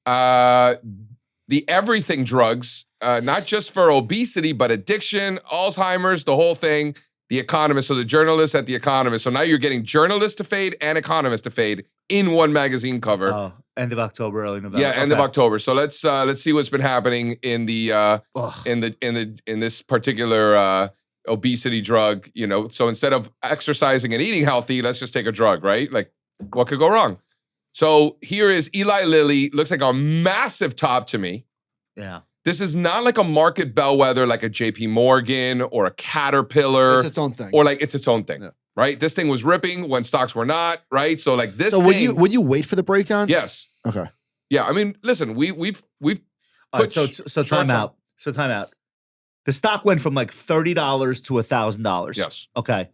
The everything drugs, not just for obesity, but addiction, Alzheimer's, the whole thing. The Economist, so the journalist at The Economist. So now you're getting journalist to fade and economist to fade in one magazine cover. Oh, end of October, early November. Yeah, end of October. So let's see what's been happening in the in this particular obesity drug. You know, so instead of exercising and eating healthy, let's just take a drug, right? Like, what could go wrong? So here is Eli Lilly. Looks like a massive top to me. Yeah. This is not like a market bellwether like a JP Morgan or a Caterpillar. It's its own thing. Or like it's its own thing, right? This thing was ripping when stocks were not, right? So like this. So would you wait for the breakdown? Yes. Okay. Yeah, I mean, listen, we've All right, so time out. So time out. The stock went from like $30 to $1,000. Yes. Okay.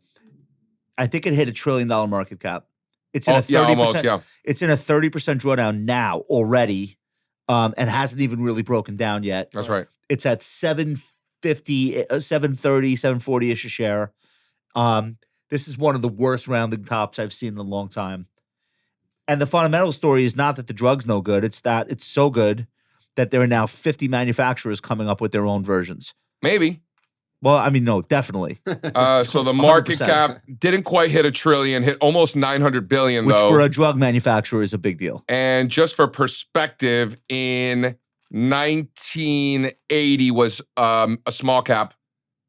I think it hit $1 trillion market cap. It's in a 30%. Yeah, almost, yeah. It's in a 30% drawdown now already. And hasn't even really broken down yet. That's right. It's at 750, 730, 740-ish a share. This is one of the worst rounding tops I've seen in a long time. And the fundamental story is not that the drug's no good. It's that it's so good that there are now 50 manufacturers coming up with their own versions. Maybe. Well, I mean, no, definitely. So the market 100%. cap didn't quite hit $1 trillion, hit almost 900 billion, Which though. for a drug manufacturer is a big deal. And just for perspective, in 1980 was a small cap.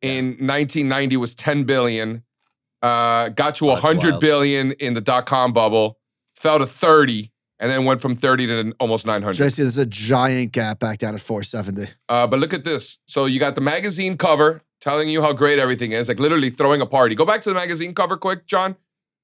In 1990 was 10 billion. Got to 100 billion in the dot-com bubble, fell to 30, and then went from 30 to almost 900. JC, there's a giant gap back down at 470. But look at this. So you got the magazine cover telling you how great everything is, like literally throwing a party. Go back to the magazine cover quick, John.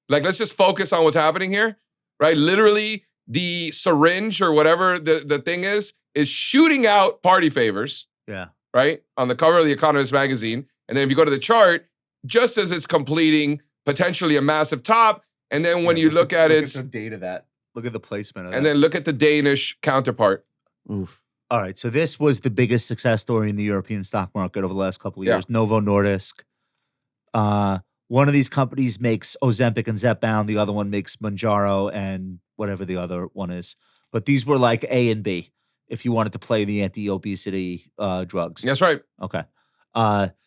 Like, let's just focus on what's happening here, right? Literally, the syringe or whatever the thing is shooting out party favors. Yeah. Right? On the cover of the Economist magazine. And then if you go to the chart, just as it's completing potentially a massive top, and then when you look at it, the date of that. Look at the placement of that. and then look at the Danish counterpart. Oof. All right, so this was the biggest success story in the European stock market over the last couple of years. Novo Nordisk. One of these companies makes Ozempic and Zepbound. The other one makes Mounjaro and whatever the other one is. But these were like A and B if you wanted to play the anti-obesity drugs. That's right. Okay.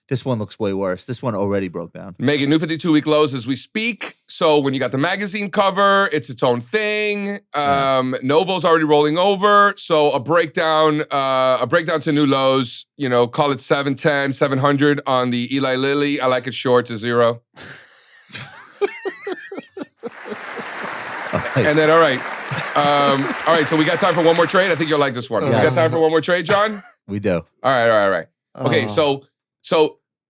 This one looks way worse. This one already broke down. Making new 52-week lows as we speak. So when you got the magazine cover, it's its own thing. Novo's already rolling over. So a breakdown to new lows, you know, call it 710, 700 on the Eli Lilly. I like it short to zero. And then, all right. So we got time for one more trade. I think you'll like this one. We got time for one more trade, John? We do. All right. Okay, so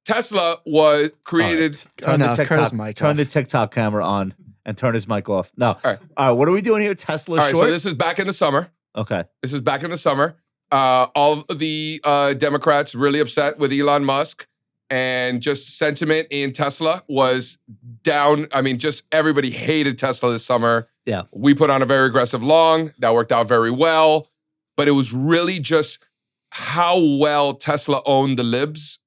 Tesla was created. Turn Curtis' mic turn off. the TikTok camera on and turn his mic off. No. All right. What are we doing here? Tesla All right, short? so this is back in the summer. Okay. This is back in the summer. All of the Democrats really upset with Elon Musk, and just sentiment in Tesla was down. I mean, just everybody hated Tesla this summer. Yeah. We put on a very aggressive long. That worked out very well. But it was really just how well Tesla owned the libs,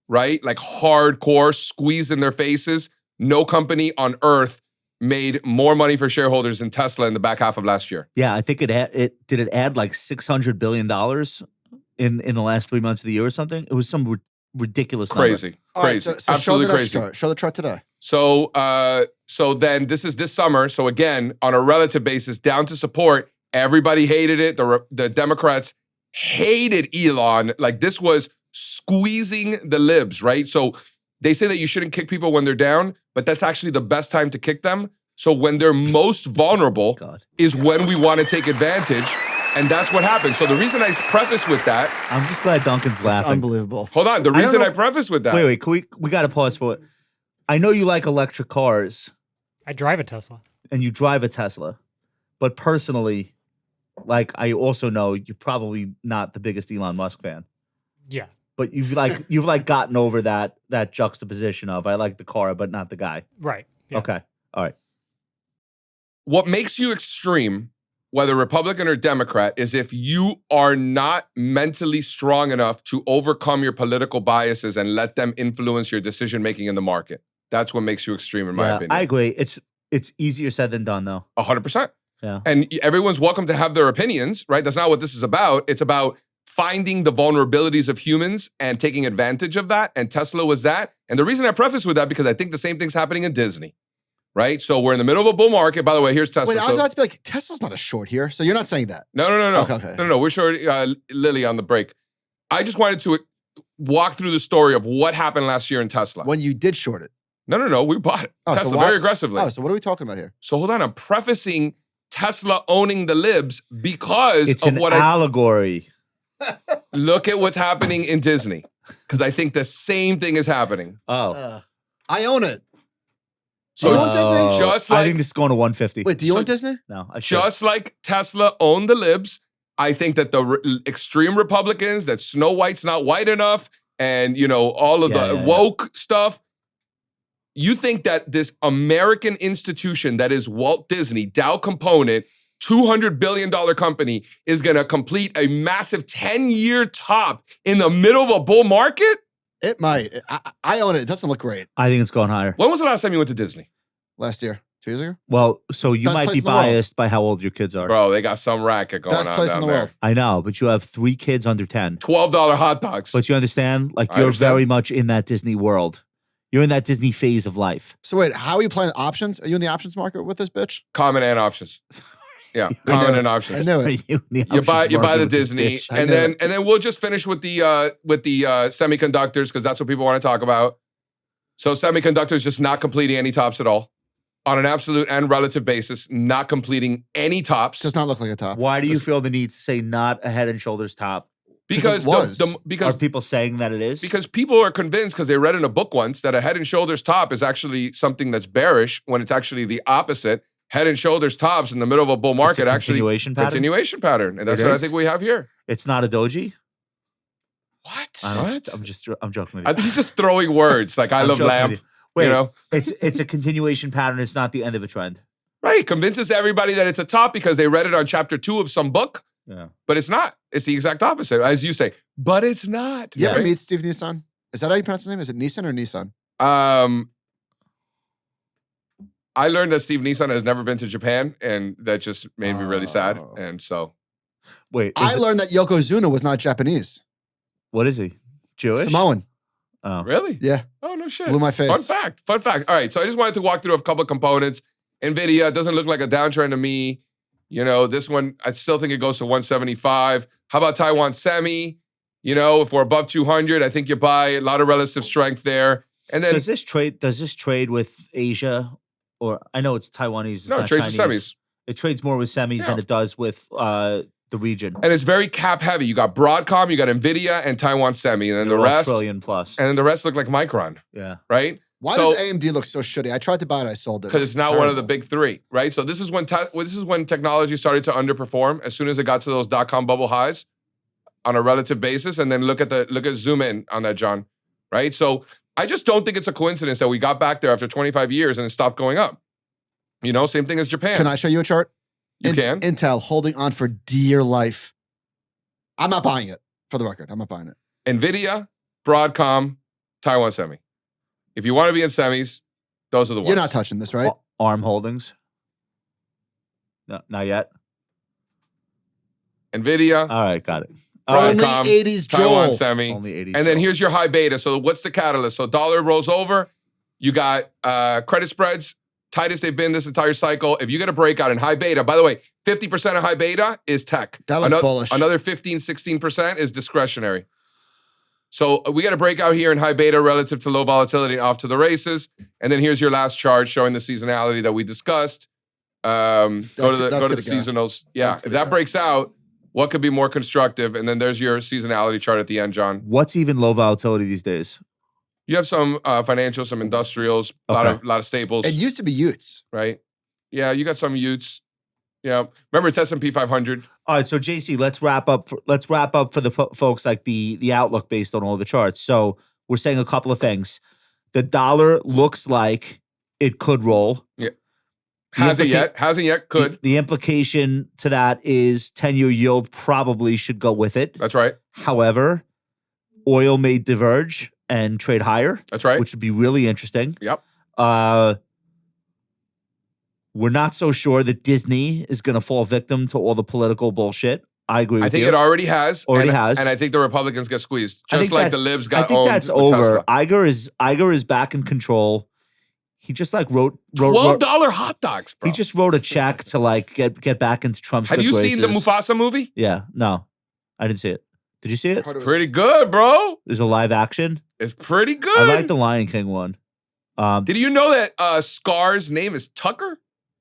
right? Like hardcore, squeezed in their faces. No company on earth made more money for shareholders than Tesla in the back half of last year. Yeah, I think it add like $600 billion in the last 3 months of the year or something. It was some ridiculous number. Crazy. All right, so Absolutely show the crazy. chart. Show the chart today. So So then this is this summer. So again, on a relative basis, down to support. Everybody hated it. The Democrats hated Elon. Like this was squeezing the libs, right? So they say that you shouldn't kick people when they're down, but that's actually the best time to kick them. So when they're most vulnerable is when we want to take advantage. And that's what happened. So the reason I preface with that. I'm just glad Duncan's laughing. That's unbelievable. Hold on. The reason I preface with that. Wait. We got to pause for it. I know you like electric cars. I drive a Tesla. And you drive a Tesla. But personally, like I also know you're probably not the biggest Elon Musk fan. Yeah. But you've gotten over that juxtaposition of I like the car, but not the guy. Right. Yeah. Okay. All right. What makes you extreme, whether Republican or Democrat, is if you are not mentally strong enough to overcome your political biases and let them influence your decision-making in the market. That's what makes you extreme, in my opinion. I agree. It's easier said than done, though. 100%. Yeah. And everyone's welcome to have their opinions, right? That's not what this is about. It's about finding the vulnerabilities of humans and taking advantage of that. And Tesla was that. And the reason I preface with that, because I think the same thing's happening in Disney, right? So we're in the middle of a bull market. By the way, here's Tesla. Wait, I was about to be like, Tesla's not a short here, so you're not saying that. No. Okay. No. We're short Lily on the break. I just wanted to walk through the story of what happened last year in Tesla. When you did short it. No. We bought it. Tesla very aggressively. Oh, so what are we talking about here? So hold on. I'm prefacing Tesla owning the libs because it's of an what allegory. Look at what's happening in Disney. Because I think the same thing is happening. Oh. I own it. So do you own Disney? Just like, I think this is going to 150. Wait, do you own Disney? No, I should. Just like Tesla owned the libs, I think that the extreme Republicans, that Snow White's not white enough, and all of the woke stuff. You think that this American institution that is Walt Disney, Dow component, $200 billion company is going to complete a massive 10-year top in the middle of a bull market? It might. I own it. It doesn't look great. I think it's going higher. When was the last time you went to Disney? Last year. 2 years ago? Well, so you Best might place be in the world. biased by how old your kids are. Bro, they got some racket going Best on place down in the there. world. I know, but you have 3 kids under 10. $12 hot dogs. But you understand? Like, I you're understand. very much in that Disney world. You're in that Disney phase of life. So wait, how are you playing options? Are you in the options market with this bitch? Common and options. Yeah, common and options. I know it. You buy the Disney, and then we'll just finish with the semiconductors, because that's what people want to talk about. So semiconductors just not completing any tops at all, on an absolute and relative basis, not completing any tops. Does not look like a top. Why do you feel the need to say not a Head and Shoulders top? Because it Are people saying that it is? because people are convinced, because they read in a book once, that a Head and Shoulders top is actually something that's bearish, when it's actually the opposite. Head and Shoulders tops in the middle of a bull market It's a actually continuation pattern? and that's It what I is? think we have here. It's not a doji? What? What? I'm joking with you. I think he's just throwing words like I I'm love joking lamp. with you. Wait, You know? it's a continuation pattern. It's not the end of a trend. Right. Convinces everybody that it's a top because they read it on chapter 2 of some book, Yeah. but it's not. It's the exact opposite, as you say. But it's not. You ever right? meet Steve Nissan? Is that how you pronounce his name? Is it Nissan or Nissan? I learned that Steve Nissan has never been to Japan, and that just made me really sad. Oh. And so Wait, I learned that Yokozuna was not Japanese. what is he? Jewish? Samoan. Oh. really? Yeah. Oh, no shit. Blew my face. Fun fact. All right. So I just wanted to walk through a couple of components. NVIDIA doesn't look like a downtrend to me. This one, I still think it goes to 175. How about Taiwan Semi? If we're above 200, I think you buy a lot of relative strength there. And then Does this trade with Asia? Or I know it's Taiwanese. It's no, it not trades with Chinese. semis. It trades more with semis Yeah. than it does with the region. And it's very cap heavy. You got Broadcom, you got NVIDIA, and Taiwan Semi. And then the They're all rest, trillion plus. and then the rest look like Micron, Yeah. right? Why So- does AMD look so shitty? I tried to buy it. I sold it. Because it's not one of the terrible. big 3, right? So this is when technology started to underperform as soon as it got to those .com bubble highs on a relative basis. And then look at zoom in on that, John, right? So I just don't think it's a coincidence that we got back there after 25 years and it stopped going up. Same thing as Japan. Can I show you a chart? You can. Intel holding on for dear life. I'm not buying it, for the record. I'm not buying it. NVIDIA, Broadcom, Taiwan Semi. If you want to be in semis, those are the ones. You're not touching this, right? ARM Holdings. No, not yet. NVIDIA, All right, got it. Broadcom, Only 80s Taiwan Joel. Semi. Only 80. And then here's your high beta. So what's the catalyst? So dollar rolls over. You got credit spreads tightest they've been this entire cycle. If you get a breakout in high beta, by the way, 50% of high beta is tech. That looks bullish. Another 15, 16% is discretionary. So we got a breakout here in high beta relative to low volatility, off to the races. And then here's your last chart showing the seasonality that we discussed. Go to the seasonals. Yeah, if that breaks out, what could be more constructive? And then there's your seasonality chart at the end, John. What's even low volatility these days? You have some financials, some industrials, a lot of staples. It used to be Utes. Right? Yeah, you got some Utes. Yeah, remember it's S&P 500. All right, so JC, let's wrap up for the folks like the outlook based on all the charts. So we're saying a couple of things. The dollar looks like it could roll. Yeah. Hasn't yet. Could. The implication to that is 10-year yield probably should go with it. That's right. However, oil may diverge and trade higher. That's right. Which would be really interesting. Yep. We're not so sure that Disney is going to fall victim to all the political bullshit. I agree with you. I think it already has. And I think the Republicans get squeezed, just like the libs got owned. I think that's over. Iger is back in control. He just like wrote $12 hot dogs, bro. He just wrote a check to like get back into Trump's Have good you graces. seen the Mufasa movie? Yeah. No. I didn't see it. Did you see it? It's pretty good, bro. There's a live action. It's pretty good. I like the Lion King one. Did you know that Scar's name is Tucker?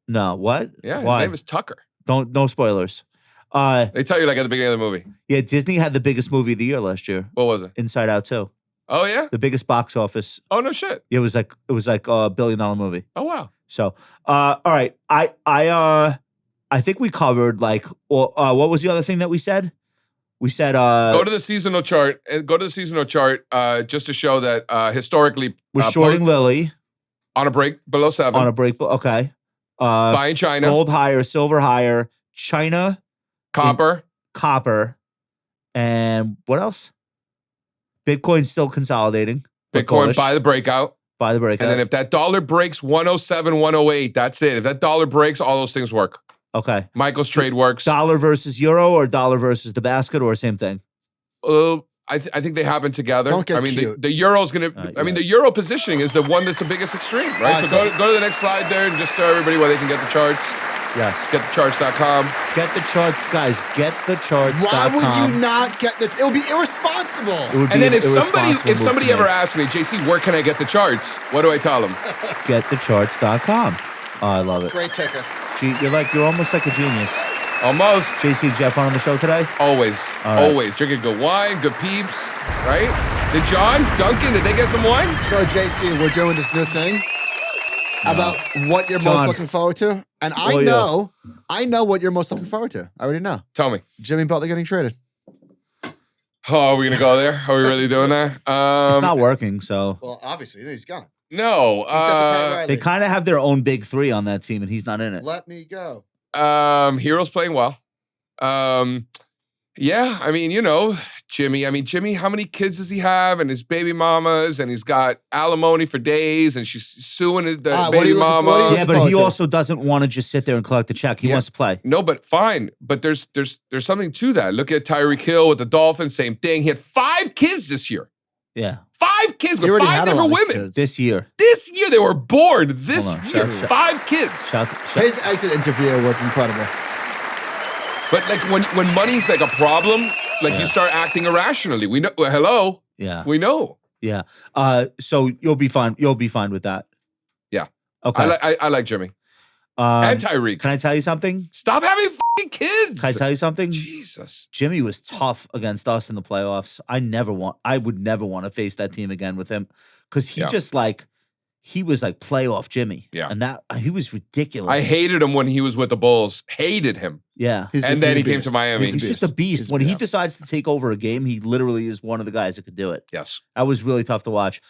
No. What? Yeah, Why? his name is Tucker. No spoilers. They tell you like at the beginning of the movie. Yeah, Disney had the biggest movie of the year last year. What was it? Inside Out 2. Oh yeah, the biggest box office. Oh no shit. It was like a $1 billion movie. Oh wow. So, all right, I think we covered like what was the other thing that we said? We said go to the seasonal chart just to show that historically we're shorting Lilly on a break below 7. On a break, okay. Buying China, gold higher, silver higher, China, copper, and what else? Bitcoin's still consolidating. Bitcoin buy the breakout. And then if that dollar breaks 107, 108, that's it. If that dollar breaks, all those things work. Okay. Michael's trade works. Dollar versus euro or dollar versus the basket or same thing? I think they happen together. Don't get cute. The euro's going to, the euro positioning is the one that's the biggest extreme, right? So go to the next slide there and just tell everybody where they can get the charts. Yes. Getthecharts.com. Get the charts, guys. Getthecharts.com. Why would you not get the? It would be irresponsible. And then if somebody ever asks me, JC, where can I get the charts? What do I tell them? Getthecharts.com. Oh, I love it. Great ticker. You're almost like a genius. Almost. JC, Jeff on the show today? Always. Always. Drinking good wine, good peeps, right? Did John, Duncan, did they get some wine? So, JC, we're doing this new thing about what you're most looking forward to. And I know what you're most looking forward to. I already know. Tell me. Jimmy Butler getting traded. Oh, are we going to go there? Are we really doing that? It's not working, so. Well, obviously, he's gone. No. They kind of have their own big three on that team, and he's not in it. Let me go. Hero's playing well. Yeah, I mean, Jimmy, how many kids does he have? And his baby mamas, and he's got alimony for days, and she's suing the baby mama. Yeah, but he also doesn't want to just sit there and collect the check. He wants to play. No, but fine. But there's something to that. Look at Tyreek Hill with the Dolphins, same thing. He had 5 kids this year. Yeah. 5 kids with 5 different women. This year. This year they were born. This year. 5 kids. His exit interview was incredible. But like when money's like a problem, you start acting irrationally. We know. Hello. Yeah. We know. Yeah. So you'll be fine. You'll be fine with that. Yeah. Okay. I like Jimmy. And Tyreek. Can I tell you something? Stop having fucking kids. Can I tell you something? Jesus. Jimmy was tough against us in the playoffs. I would never want to face that team again with him because he he was like playoff Jimmy. Yeah. And he was ridiculous. I hated him when he was with the Bulls. Hated him. Yeah. And then he came to Miami. He's just a beast. When he decides to take over a game, he literally is one of the guys that could do it. Yes. That was really tough to watch.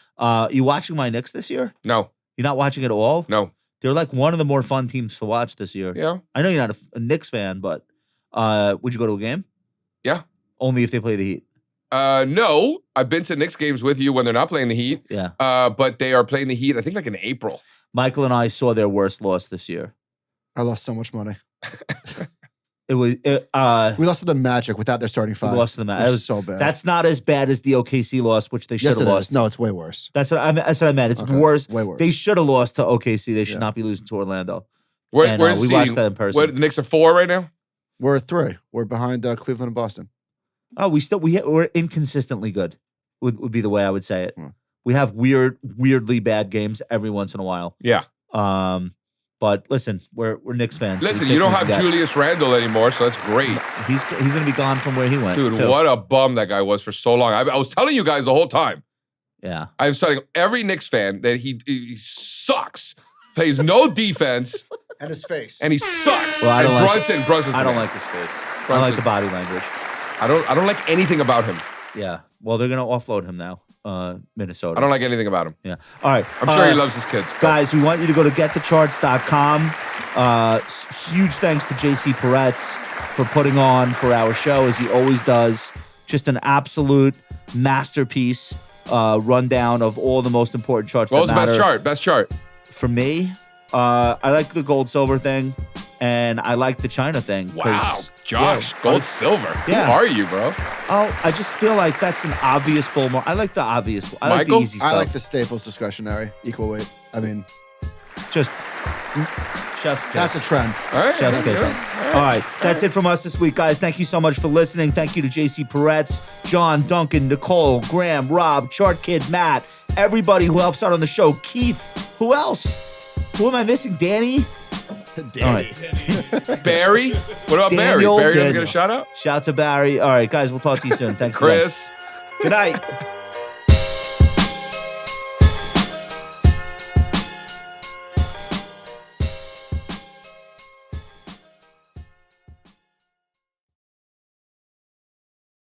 You watching my Knicks this year? No. You're not watching it at all? No. They're like one of the more fun teams to watch this year. Yeah. I know you're not a Knicks fan, but would you go to a game? Yeah. Only if they play the Heat. No. I've been to Knicks games with you when they're not playing the Heat. Yeah. But they are playing the Heat, I think like in April. Michael and I saw their worst loss this year. I lost so much money. It was. We lost to the Magic without their starting five. We lost to the Magic. It It was so bad. That's not as bad as the OKC loss, which they should yes, have it lost. is. No, it's way worse. That's what I meant. It's Okay, worse. Way worse. They should have lost to OKC. They should Yeah. not be losing to Orlando. Where, And, where's we the watched seeding? that in person. What, the Knicks are 4 right now? We're 3. We're behind Cleveland and Boston. Oh, we're inconsistently good. Would be the way I would say it. Hmm. We have weirdly bad games every once in a while. Yeah. But listen, we're Knicks fans. so we Listen, take you don't what have we get. Julius Randle anymore, so that's great. He's going to be gone from where he went. Dude, too. what a bum that guy was for so long. I was telling you guys the whole time. Yeah. I was telling every Knicks fan that he sucks, plays no defense, And his face. and he sucks. Well, I don't and like Brunson's I don't the man. like his face. I Brunson's- like the body language. I don't like anything about him. Yeah. Well, they're going to offload him now. Minnesota. I don't like anything about him. Yeah. All right. I'm sure he loves his kids. but- Guys, we want you to go to getthecharts.com. Huge thanks to JC Parets for putting on for our show, as he always does. Just an absolute masterpiece rundown of all the most important charts What was that the matter. best chart? Best chart. For me, I like the gold silver thing, and I like the China thing. Wow. 'cause- Josh, yeah, gold, silver. Yeah. Who are you, bro? I just feel like that's an obvious bull market. I like the obvious. I like the Michael? easy stuff. I like the Staples discretionary equal weight. I mean, Just chef's kiss. that's a trend. All right. Chef's that's kiss. good. All right. That's it from us this week, guys. Thank you so much for listening. Thank you to JC Parets, John, Duncan, Nicole, Graham, Rob, Chart Kid, Matt, everybody who helps out on the show. Keith, who else? Who am I missing? Danny? Danny. Barry? What about Daniel, Barry? Barry doesn't get Daniel. a shout out? Shout out to Barry. All right, guys. We'll talk to you soon. Thanks, again. Chris? Good night.